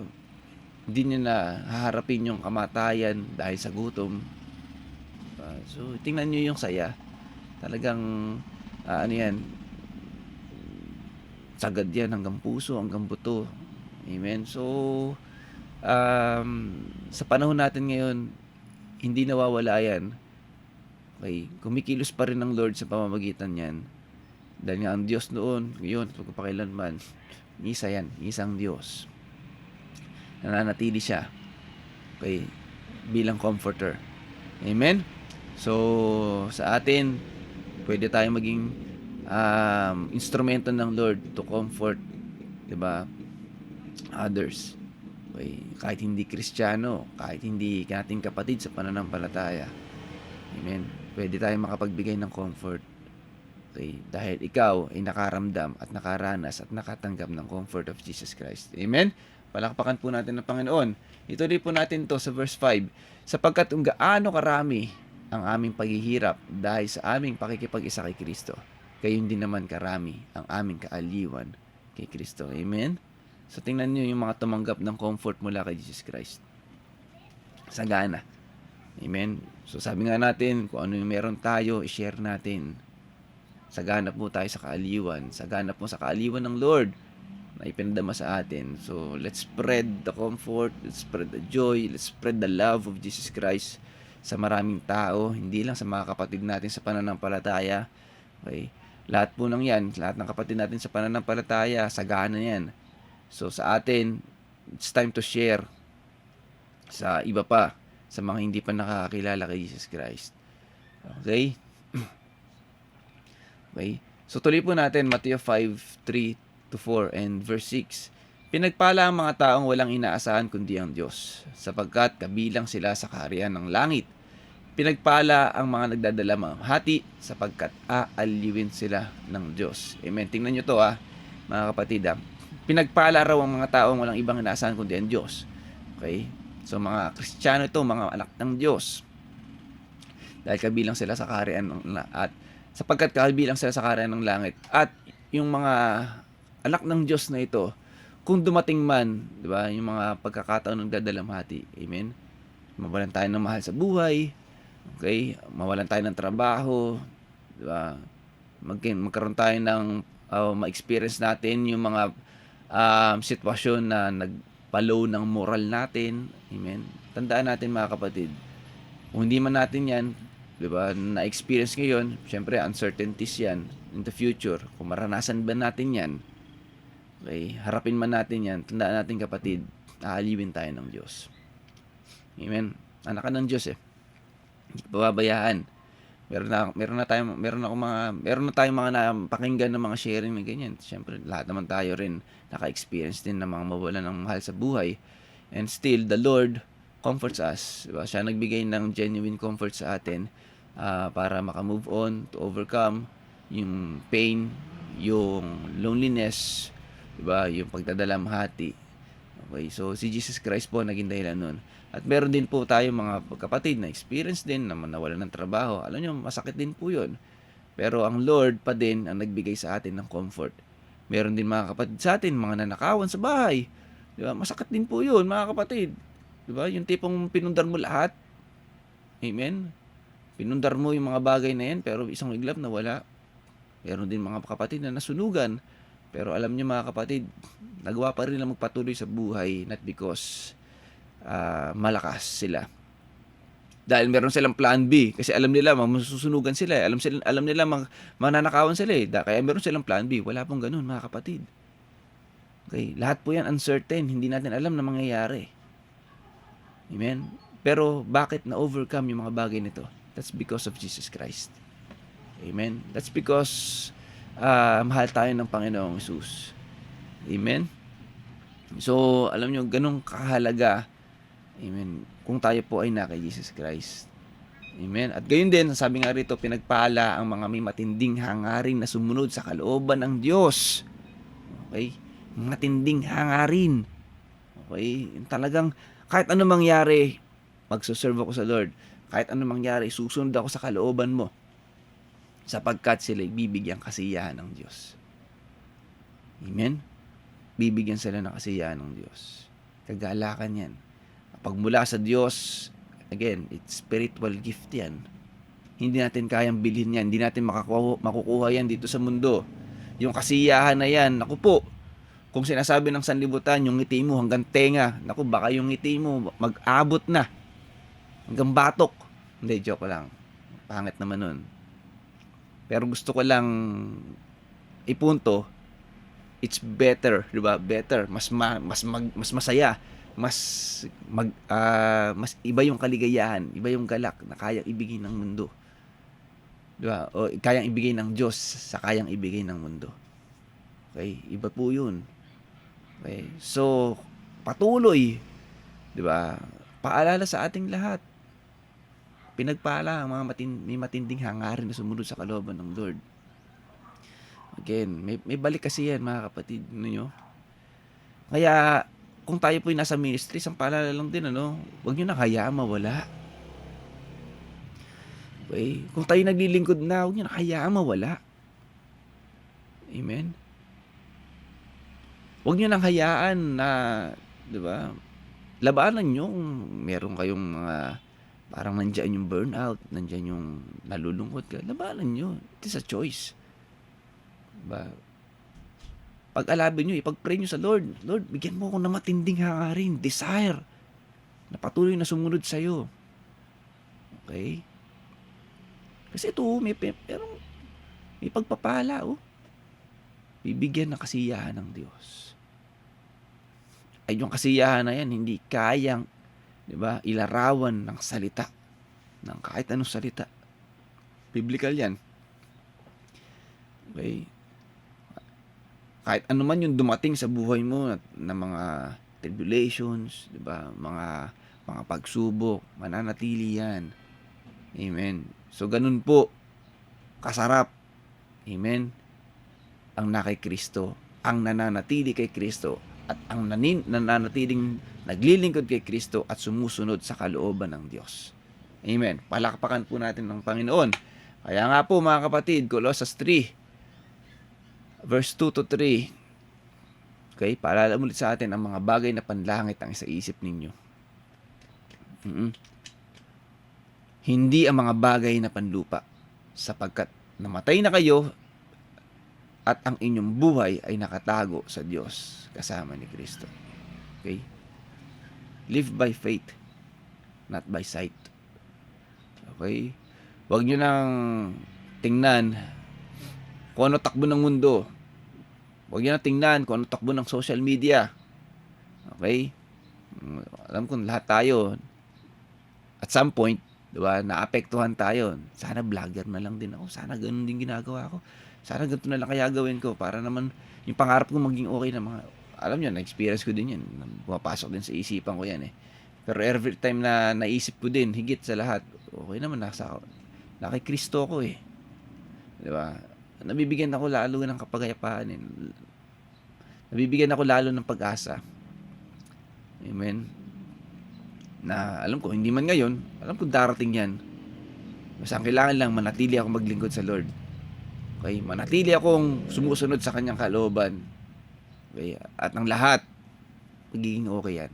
Hindi niya na haharapin yung kamatayan dahil sa gutom. So, tingnan niyo yung saya. Talagang ano 'yan, sagad 'yan hanggang puso, hanggang buto. Amen. So, sa panahon natin ngayon, hindi nawawala 'yan. Okay, kumikilos pa rin ang Lord sa pamamagitan niyan. Dahil nga ang Diyos noon, ngayon, pagpapakailanman, isa yan, isang Diyos. Nananatili siya, okay, bilang comforter. Amen? So, sa atin, pwede tayong maging instrumento ng Lord to comfort, 'di ba, others. Okay, kahit hindi Kristiyano, kahit hindi nating kapatid sa pananampalataya. Amen. Pwede tayong makapagbigay ng comfort. Okay, dahil ikaw ay nakaramdam at nakaranas at nakatanggap ng comfort of Jesus Christ. Amen? Palakpakan po natin ng Panginoon. Ituloy po natin to sa verse 5. Sapagkat kung gaano karami ang aming paghihirap dahil sa aming pakikipag-isa kay Kristo, gayon din naman karami ang aming kaaliwan kay Kristo. Amen? So tingnan nyo yung mga tumanggap ng comfort mula kay Jesus Christ. Sagana. Amen? So sabi nga natin, kung ano yung meron tayo, i-share natin. Sagana po tayo sa kaaliwan. Sagana po sa kaaliwan ng Lord na ipinadama sa atin. So let's spread the comfort, let's spread the joy, let's spread the love of Jesus Christ sa maraming tao, hindi lang sa mga kapatid natin sa pananampalataya. Okay? Lahat po ng yan, lahat ng kapatid natin sa pananampalataya, sagana yan. So sa atin, it's time to share sa iba pa, sa mga hindi pa nakakakilala kay Jesus Christ. Okay? Okay? So tuloy po natin Matthew 5:3-4 and verse 6. Pinagpala ang mga taong walang inaasahan kundi ang Diyos, sapagkat kabilang sila sa kaharian ng langit. Pinagpala ang mga nagdadala mamahati, sapagkat aaliwin sila ng Diyos. Amen. Tingnan nyo to mga kapatid. Pinagpala raw ang mga taong walang ibang inaasahan kundi ang Diyos. Okay? So mga Kristiyano ito, mga anak ng Diyos. Dahil kabilang sila sa kaharian at sapagkat kabilang sila sa kaharian ng langit. At yung mga anak ng Diyos na ito, kung dumating man, 'di ba, yung mga pagkakataon ng dadalamhati. Amen. Mawalan tayo ng mahal sa buhay. Okay? Mawalan tayo ng trabaho, 'di ba? Magkaroon tayo ng ma-experience natin yung mga sitwasyon na nagpalow ng moral natin. Amen. Tandaan natin mga kapatid, kung hindi man natin 'yan, 'di ba, na-experience ngayon, syempre uncertainties 'yan in the future. Kung maranasan ba natin 'yan, okay, harapin man natin 'yan, tandaan natin kapatid, aaliwin tayo ng Diyos. Amen. Anak ka ng Diyos Hindi pababayaan. Meron na tayong mga napakinggan ng mga sharing na ganyan. Syempre, lahat naman tayo rin naka-experience din ng mga mawalan ng mahal sa buhay. And still, the Lord comforts us. Diba? Siya nagbigay ng genuine comfort sa atin para makamove on, to overcome yung pain, yung loneliness, diba? Yung pagdadalamhati. Okay, so si Jesus Christ po naging dahilan nun. At meron din po tayo mga kapatid na experience din na nawalan ng trabaho. Alam nyo, masakit din po yun. Pero ang Lord pa din ang nagbigay sa atin ng comfort. Meron din mga kapatid sa atin, mga nanakawan sa bahay. Diba? Masakit din po yun, mga kapatid. Diba? Yung tipong pinundar mo lahat. Amen? Pinundar mo yung mga bagay na yan, pero isang iglap na wala. Meron din mga kapatid na nasunugan. Pero alam niyo mga kapatid, nagawa pa rin na magpatuloy sa buhay, not because malakas sila. Dahil meron silang plan B. Kasi alam nila, masusunugan sila. Alam nila, mananakawan sila Kaya meron silang plan B. Wala pong ganun, mga kapatid. Okay, lahat po yan uncertain. Hindi natin alam na mangyayari. Amen? Pero bakit na-overcome yung mga bagay nito? That's because of Jesus Christ. Amen? That's because mahal tayo ng Panginoong Jesus. Amen? So, alam nyo, ganun kahalaga. Amen. Kung tayo po ay na kay Jesus Christ. Amen. At gayon din, sabi nga rito, pinagpala ang mga may matinding hangarin na sumunod sa kalooban ng Diyos. Okay? Matinding hangarin. Okay? Talagang, kahit ano mangyari, magsuserve ako sa Lord. Kahit ano mangyari, susunod ako sa kalooban mo. sapagkat sila bibigyan kasiyahan ng Diyos. Amen? Bibigyan sila ng kasiyahan ng Diyos. Kagalakan yan. Pag mula sa Diyos, again, it's spiritual gift yan. Hindi natin kayang bilhin yan. Hindi natin makukuha yan dito sa mundo. Yung kasiyahan na yan, naku po, kung sinasabi ng sanlibutan, yung ngiti mo hanggang tenga, naku, baka yung ngiti mo mag-abot na. Hanggang batok. Hindi, joke lang. Pangit naman nun. Pero gusto ko lang ipunto, it's better, 'di ba? Better, mas masaya, mas iba yung kaligayahan, iba yung galak na kayang ibigay ng mundo. 'Di ba? O kayang ibigay ng Diyos sa kayang ibigay ng mundo. Okay? Iba po 'yun. Okay? So, patuloy, 'di ba? Paalala sa ating lahat. Pinagpala ang mga may matinding hangarin na sumunod sa kalooban ng Lord. Again, may balik kasi yan, mga kapatid ninyo. Kaya, kung tayo po nasa ministry, ang paalala lang din, huwag nyo nang hayaan mawala. Okay? Kung tayo naglilingkod na, huwag nyo nang hayaan mawala. Amen? Huwag nyo nang hayaan na, di ba, labanan nyo kung meron kayong mga parang nandyan yung burnout, nandyan yung nalulungkot ka, labanan nyo. It is a choice. Diba? Pag-alabin nyo, ipag-pray nyo sa Lord. Lord, bigyan mo ako ng matinding hangarin, desire, na patuloy na sumunod sa'yo. Okay? Kasi ito, may pagpapala, bibigyan ng kasiyahan ng Diyos. Ay, yung kasiyahan na yan, hindi kayang, di ba, ilarawan ng salita, ng kahit anong salita. Biblical yan. Okay? Kahit ano man yung dumating sa buhay mo na mga tribulations, di ba, mga pagsubok, mananatili yan. Amen. So, ganun po, kasarap. Amen. Ang nakay Kristo, ang nananatili kay Kristo, at ang nananatiling naglilingkod kay Kristo at sumusunod sa kalooban ng Diyos. Amen. Palakpakan po natin ng Panginoon. Kaya nga po, mga kapatid, Colossus 3, verse 2 to 3. Okay, paalala ulit sa atin ang mga bagay na panlangit ang isaisip ninyo. Hindi ang mga bagay na panlupa, sapagkat namatay na kayo at ang inyong buhay ay nakatago sa Diyos kasama ni Kristo. Okay? Live by faith, not by sight. Okay? Huwag nyo nang tingnan kung ano takbo ng mundo. Huwag nyo nang tingnan kung ano takbo ng social media. Okay? Alam ko lahat tayo, at some point, diba, naapektuhan tayo. Sana vlogger na lang din ako. Sana ganun din ginagawa ko. Sana ganito na lang kaya gawin ko para naman yung pangarap ko maging okay na mga... Alam nyo, na-experience ko din yan. Pumapasok din sa isipan ko yan eh. Pero every time na naisip ko din, higit sa lahat, okay naman, na kay Kristo ko eh. Diba? Nabibigyan ako lalo ng kapagayapaan eh. Nabibigyan ako lalo ng pag-asa. Amen. Na alam ko, hindi man ngayon, alam ko darating yan. Basta ang kailangan lang, manatili ako maglingkod sa Lord. Okay? Manatili akong sumusunod sa kanyang kalooban. Okay? At ang lahat, magiging okay yan.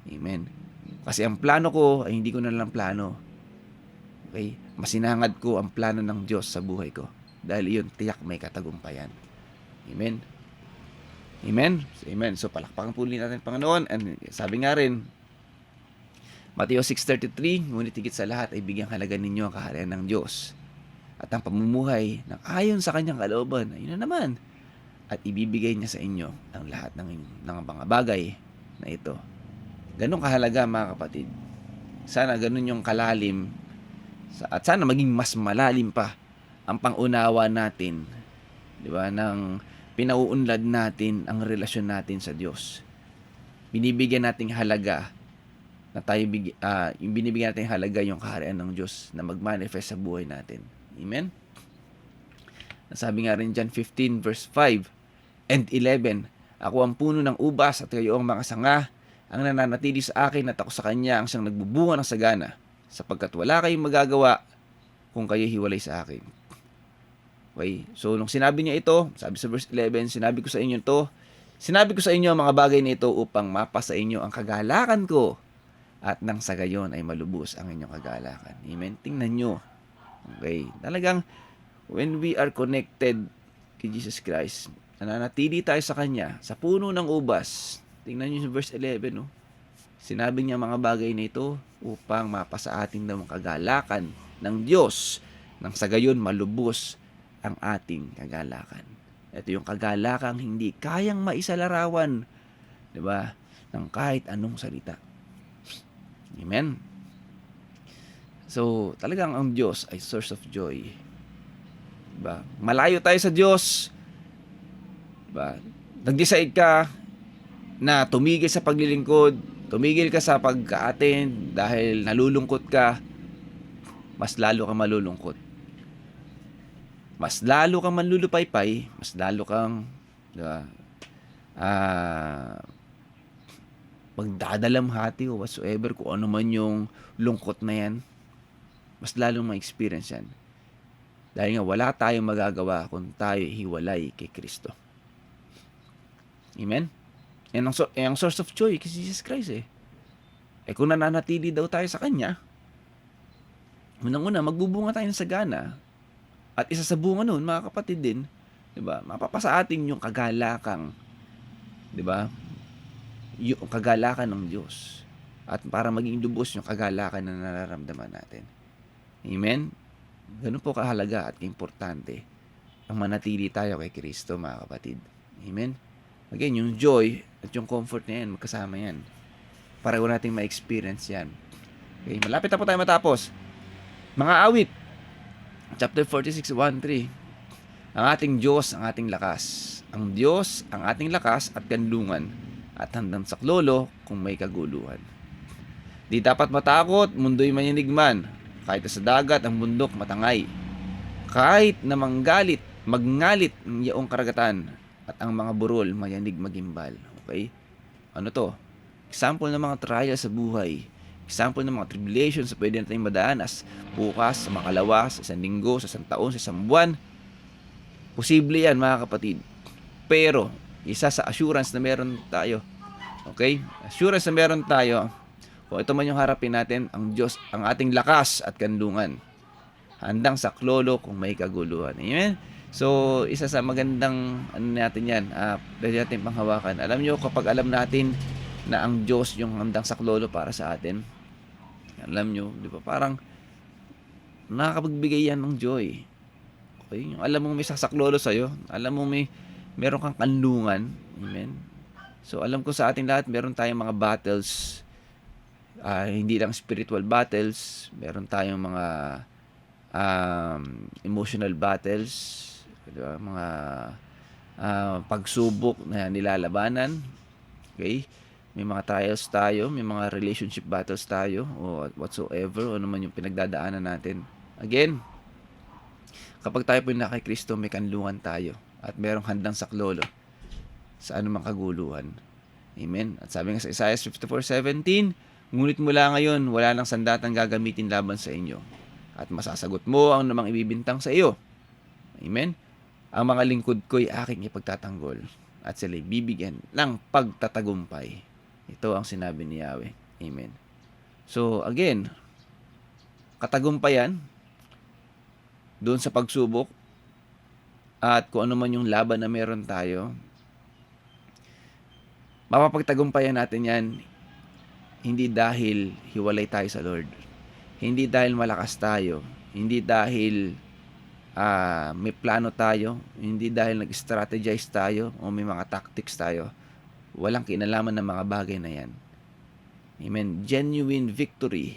Amen. Kasi ang plano ko ay hindi ko na lang plano. Okay? Masinangad ko ang plano ng Diyos sa buhay ko. Dahil iyon, tiyak may katagumpayan. Amen. Amen. Amen. So, palakpakan po natin Panginoon. And sabi nga rin, Mateo 6:33, ngunit higit sa lahat ay bigyang halaga ninyo ang kaharian ng Diyos at ang pamumuhay ng ayon sa kanyang kalooban. Ayun na naman. At ibibigay niya sa inyo ang lahat ng mga bagay na ito. Ganun kahalaga, mga kapatid. Sana ganun yung kalalim at sana maging mas malalim pa ang pangunawa natin, di ba, ng pinauunlad natin ang relasyon natin sa Diyos. Binibigyan nating halaga na tayo yung binibigyan natin halaga yung kaharian ng Diyos na magmanifest sa buhay natin. Amen? Nasabi nga rin John 15 verse 5 and 11, ako ang puno ng ubas at kayo ang mga sanga, ang nananatili sa akin at ako sa kanya ang siyang nagbubunga ng sagana, sapagkat wala kayong magagawa kung kayo hiwalay sa akin. Okay? So, nung sinabi niya ito, sabi sa verse 11, sinabi ko sa inyo ang mga bagay na ito upang mapasa inyo ang kagalakan ko at nang sa gayon ay malubos ang inyong kagalakan. Amen? Tingnan nyo. Okay? Talagang, when we are connected kay Jesus Christ, nananatili tayo sa Kanya, sa puno ng ubas. Tingnan nyo sa verse 11, no? Sinabi niya mga bagay na ito upang mapasa atin daw ang kagalakan ng Diyos nang sa gayon malubos ang ating kagalakan. Ito yung kagalakang hindi kayang maisalarawan, di ba, ng kahit anong salita. Amen? So, talagang ang Diyos ay source of joy. Diba? Malayo tayo sa Diyos. Diba? Nag-decide ka na tumigil sa paglilingkod, tumigil ka sa pagka-attend dahil nalulungkot ka, mas lalo kang malulungkot. Mas lalo kang manlulupaypay, mas lalo kang diba, magdadalamhati o whatsoever kung ano man yung lungkot na yan, mas lalong ma-experience yan. Dahil nga wala tayong magagawa kung tayo hiwalay kay Kristo. Amen? Yan ang source of joy kay Jesus Christ eh. Kung nananatili daw tayo sa Kanya, unang-una, magbubunga tayo ng sagana. At isa sa bunga nun, mga kapatid din, diba, mapapasa atin yung kagalakang, diba, yung kagalakan ng Diyos. At para maging lubos yung kagalakan na nararamdaman natin. Amen? Ganun po kahalaga at importante ang manatili tayo kay Kristo, mga kapatid. Amen? Again, yung joy at yung comfort na yan, magkasama yan. Para natin ma-experience yan. Okay, malapit na po tayo matapos. Mga awit, chapter 46, 1-3. Ang ating Diyos, ang ating lakas. Ang Diyos, ang ating lakas at kanlungan. At handang saklolo kung may kaguluhan. Di dapat matakot, mundo'y manyanigman. Kahit sa dagat, ang bundok matangay. Kahit na magngalit ang iyong karagatan. At ang mga burol, mayanig magimbal. Okay? Ano to? Example ng mga trials sa buhay. Example ng mga tribulations na pwede natin madanas. Bukas, sa makalawa, sa isang linggo, sa isang taon, sa isang buwan. Posible yan, mga kapatid. Pero, isa sa assurance na meron tayo. Okay? Assurance na meron tayo. Kung ito man yung harapin natin, ang Diyos, ang ating lakas at kanlungan. Handang saklolo kung may kaguluhan. Amen? So, isa sa magandang ano natin yan, pwede natin panghawakan. Alam nyo, kapag alam natin na ang Diyos yung handang saklolo para sa atin, alam nyo, di ba, parang nakakapagbigay yan ng joy. Okay? Yung alam mo may sasaklolo sa'yo, alam mo meron kang kanlungan. Amen? So, alam ko sa ating lahat, meron tayong mga battles, hindi lang spiritual battles, meron tayong mga emotional battles, diba? Mga pagsubok na nilalabanan. Okay? May mga trials tayo, may mga relationship battles tayo, o whatsoever, o naman yung pinagdadaanan natin. Again, kapag tayo po na kay Kristo, may kanlungan tayo at merong handang saklolo sa anumang kaguluhan. Amen? At sabi nga sa Isaiah 54:17, ngunit mula ngayon, wala nang sandatang gagamitin laban sa inyo. At masasagot mo ang namang ibibintang sa iyo. Amen? Ang mga lingkod ko'y aking ipagtatanggol at sila'y bibigyan ng pagtatagumpay. Ito ang sinabi ni Yahweh. Amen. So, again, katagumpayan doon sa pagsubok at kung ano man yung laban na meron tayo, mapapagtagumpayan natin yan hindi dahil hiwalay tayo sa Lord. Hindi dahil malakas tayo. Hindi dahil may plano tayo. Hindi dahil nag-strategize tayo o may mga tactics tayo. Walang kinalaman ng mga bagay na yan. Amen. Genuine victory.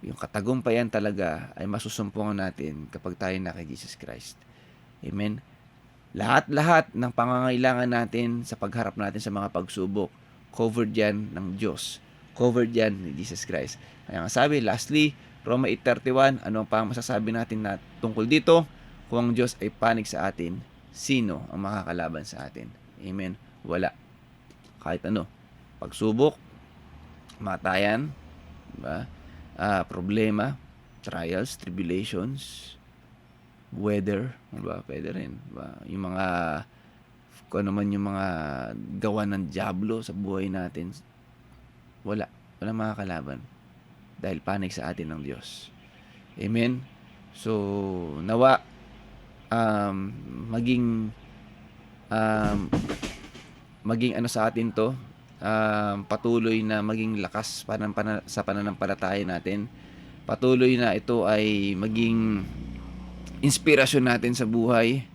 Yung katagumpayan talaga ay masusumpungan natin kapag tayo na kay Jesus Christ. Amen. Lahat-lahat ng pangangailangan natin sa pagharap natin sa mga pagsubok, covered yan ng Diyos. Covered yan ni Jesus Christ. Kaya nga sabi, lastly, Roma 8:31, ano ang masasabi natin na tungkol dito? Kung ang Diyos ay panig sa atin, sino ang makakalaban sa atin? Amen. Wala. Kahit ano. Pagsubok, matayan, diba? Problema, trials, tribulations, weather, diba? Pwede rin, diba? Yung mga, kung ano man yung mga gawa ng diablo sa buhay natin, wala makakalaban dahil panig sa atin ng Diyos. Amen? So, nawa, maging ano sa atin to, patuloy na maging lakas sa pananampalataya natin. Patuloy na ito ay maging inspirasyon natin sa buhay.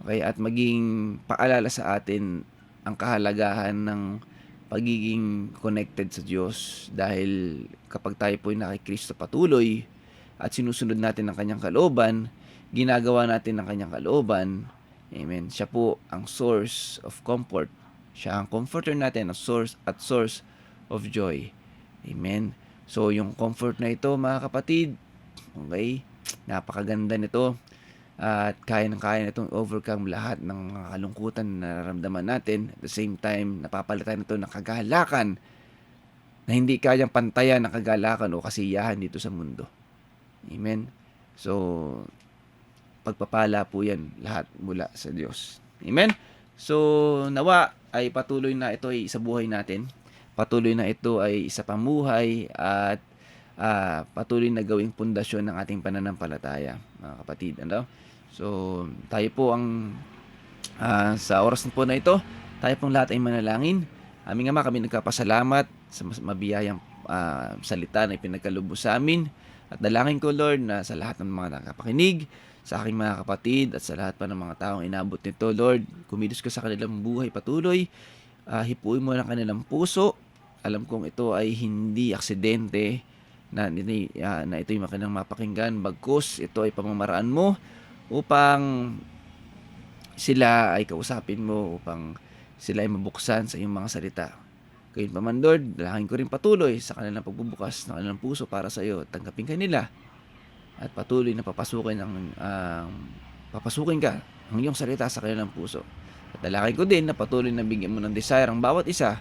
Okay? At maging paalala sa atin ang kahalagahan ng pagiging connected sa Diyos. Dahil kapag tayo po ay nakikristo patuloy at sinusunod natin ang kanyang kalooban, ginagawa natin ang kanyang kalooban, amen, siya po ang source of comfort. Siya ang comforter natin, ang source of joy. Amen. So, yung comfort na ito, mga kapatid, okay, napakaganda nito. At kaya nitong overcome lahat ng mga kalungkutan na nararamdaman natin. At the same time, napapalitan nito ng kagalakan na hindi kayang pantayan ng kagalakan o kasiyahan dito sa mundo. Amen. So, pagpapala po yan lahat mula sa Diyos. Amen. So, nawa ay patuloy na ito ay sa buhay natin. Patuloy na ito ay isa pamuhay at patuloy na gawing pundasyon ng ating pananampalataya, mga kapatid. Ano? So, tayo po ang sa oras po na ito, tayo pong lahat ay manalangin. Aming Ama, kami nagkapasalamat sa mabiyayang salita na ipinagkaloob sa amin. At dalangin ko, Lord, na sa lahat ng mga nakapakinig, sa aking mga kapatid at sa lahat pa ng mga taong inabot nito, Lord, kumilos ka sa kanilang buhay patuloy. Hipuin mo ang kanilang puso. Alam kong ito ay hindi aksidente na ito'y makinang mapakinggan. Bagkus, ito ay pamamaraan mo upang sila ay kausapin mo, upang sila ay mabuksan sa iyong mga salita. Gayun pa man, Lord, dalangin ko rin patuloy sa kanilang pagbubukas ng kanilang puso para sa iyo. Tanggapin ka nila at patuloy na papasukin ka ang iyong salita sa kanilang puso. At dalangin ko din na patuloy na bigyan mo ng desire ang bawat isa,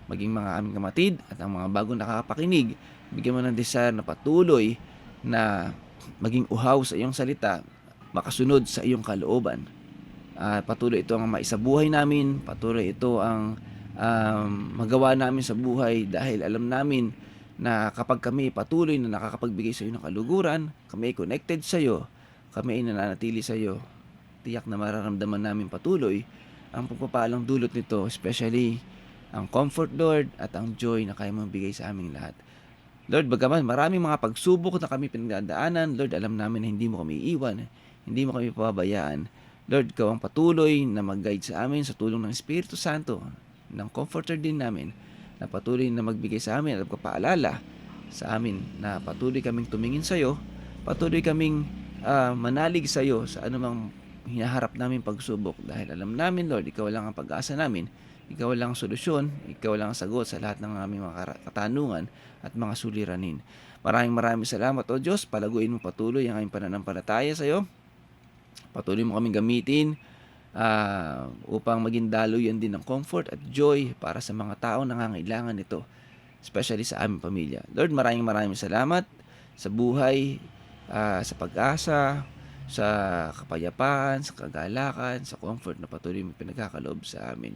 maging mga aming kapatid at ang mga bagong nakakapakinig, bigyan mo ng desire na patuloy na maging uhaw sa iyong salita, makasunod sa iyong kalooban. Patuloy ito ang maisabuhay namin, patuloy ito ang magawa namin sa buhay dahil alam namin na kapag kami patuloy na nakakapagbigay sa iyo ng kaluguran, kami ay connected sa iyo, kami ay nananatili sa iyo, tiyak na mararamdaman namin patuloy ang pagpapalang dulot nito, especially ang comfort, Lord, at ang joy na kaya mong bigay sa aming lahat. Lord, bagaman maraming mga pagsubok na kami pinagdadaanan, Lord, alam namin na hindi mo kami iiwan, hindi mo kami pababayaan. Lord, ikaw ang patuloy na mag-guide sa amin sa tulong ng Espiritu Santo, ng comforter din namin, na patuloy na magbigay sa amin at magpapaalala sa amin na patuloy kaming tumingin sa iyo, patuloy kaming manalig sa iyo sa anumang hinaharap namin pagsubok, dahil alam namin, Lord, ikaw lang ang pag-asa namin, ikaw lang ang solusyon, ikaw lang ang sagot sa lahat ng aming mga katanungan at mga suliranin. Maraming salamat, O Diyos. Palaguin mo patuloy ang aming pananampalataya sa iyo. Patuloy mo kaming gamitin upang maging daluyan din ng comfort at joy para sa mga taong nangangailangan nito, especially sa aming pamilya. Lord, maraming salamat sa buhay, sa pag-asa, sa kapayapaan, sa kagalakan, sa comfort na patuloy mo pinagkakaloob sa amin.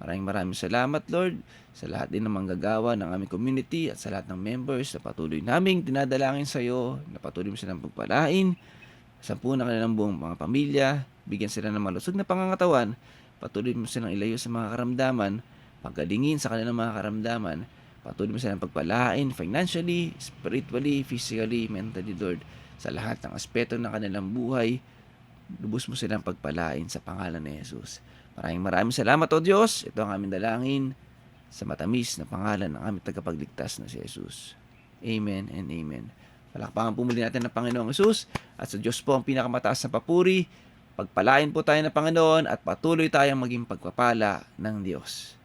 Maraming salamat, Lord, sa lahat din ng manggagawa ng aming community at sa lahat ng members na patuloy naming dinadalangin sa iyo, na patuloy mo silang pagpalain, sampu na kanilang buong mga pamilya, bigyan sila ng malusog na pangangatawan, patuloy mo silang ilayo sa mga karamdaman, paggalingin sa kanilang mga karamdaman, patuloy mo silang pagpalain financially, spiritually, physically, mentally, Lord, sa lahat ng aspeto ng kanilang buhay, lubos mo silang pagpalain sa pangalan ni Jesus. Maraming salamat, O Diyos. Ito ang aming dalangin sa matamis na pangalan ng aming tagapagligtas na si Jesus. Amen and amen. Palakpakan po muli natin ng Panginoong Jesus, at sa Diyos po ang pinakamataas na papuri. Pagpalain po tayo ng Panginoon at patuloy tayong maging pagpapala ng Diyos.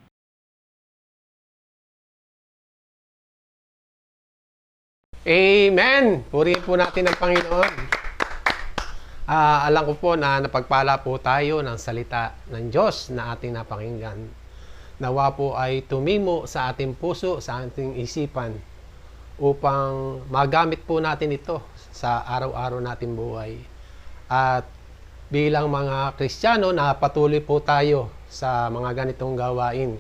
Amen! Purihin po natin ang Panginoon. Alam ko po na napagpala po tayo ng salita ng Diyos na ating napakinggan. Nawa po ay tumimo sa ating puso, sa ating isipan, upang magamit po natin ito sa araw-araw nating buhay. At bilang mga Kristiyano, na patuloy po tayo sa mga ganitong gawain.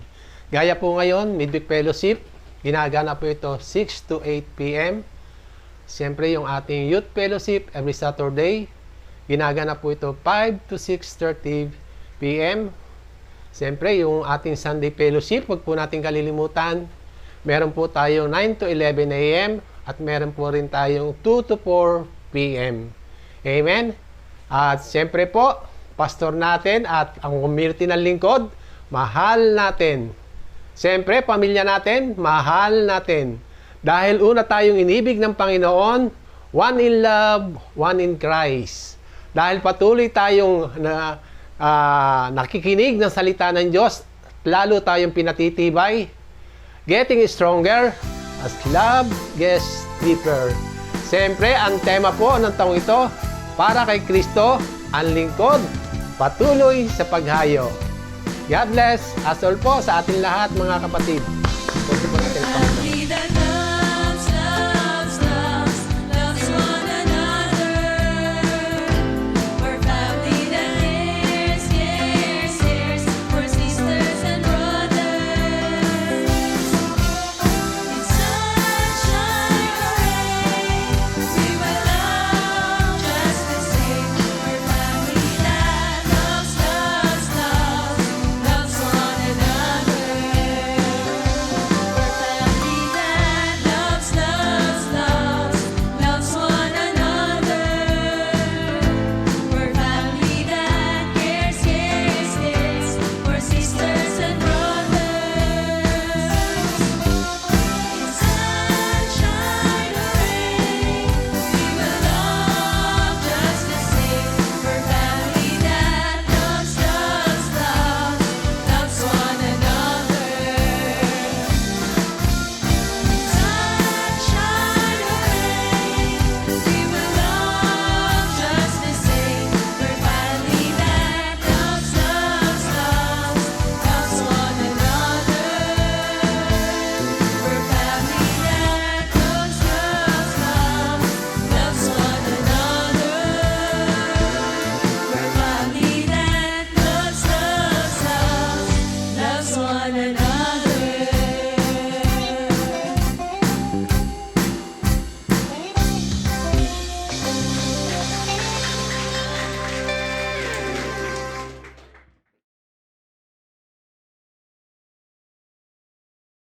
Gaya po ngayon, Midweek Fellowship, ginagana po ito 6 to 8 p.m. Siyempre, yung ating Youth Fellowship every Saturday, ginagana po ito 5 to 6:30 p.m. Siyempre, yung ating Sunday Fellowship, huwag po natin kalilimutan. Meron po tayong 9 to 11 a.m. at meron po rin tayong 2 to 4 p.m. Amen? At siyempre po, pastor natin at ang community ng lingkod, mahal natin. Siyempre, pamilya natin, mahal natin. Dahil una tayong inibig ng Panginoon, one in love, one in Christ. Dahil patuloy tayong nakikinig ng salita ng Diyos, lalo tayong pinatitibay, getting stronger as love gets deeper. Siyempre, ang tema po ng taong ito, para kay Kristo, ang lingkod, patuloy sa paghayo. God bless us all po sa ating lahat, mga kapatid. Pwede po natin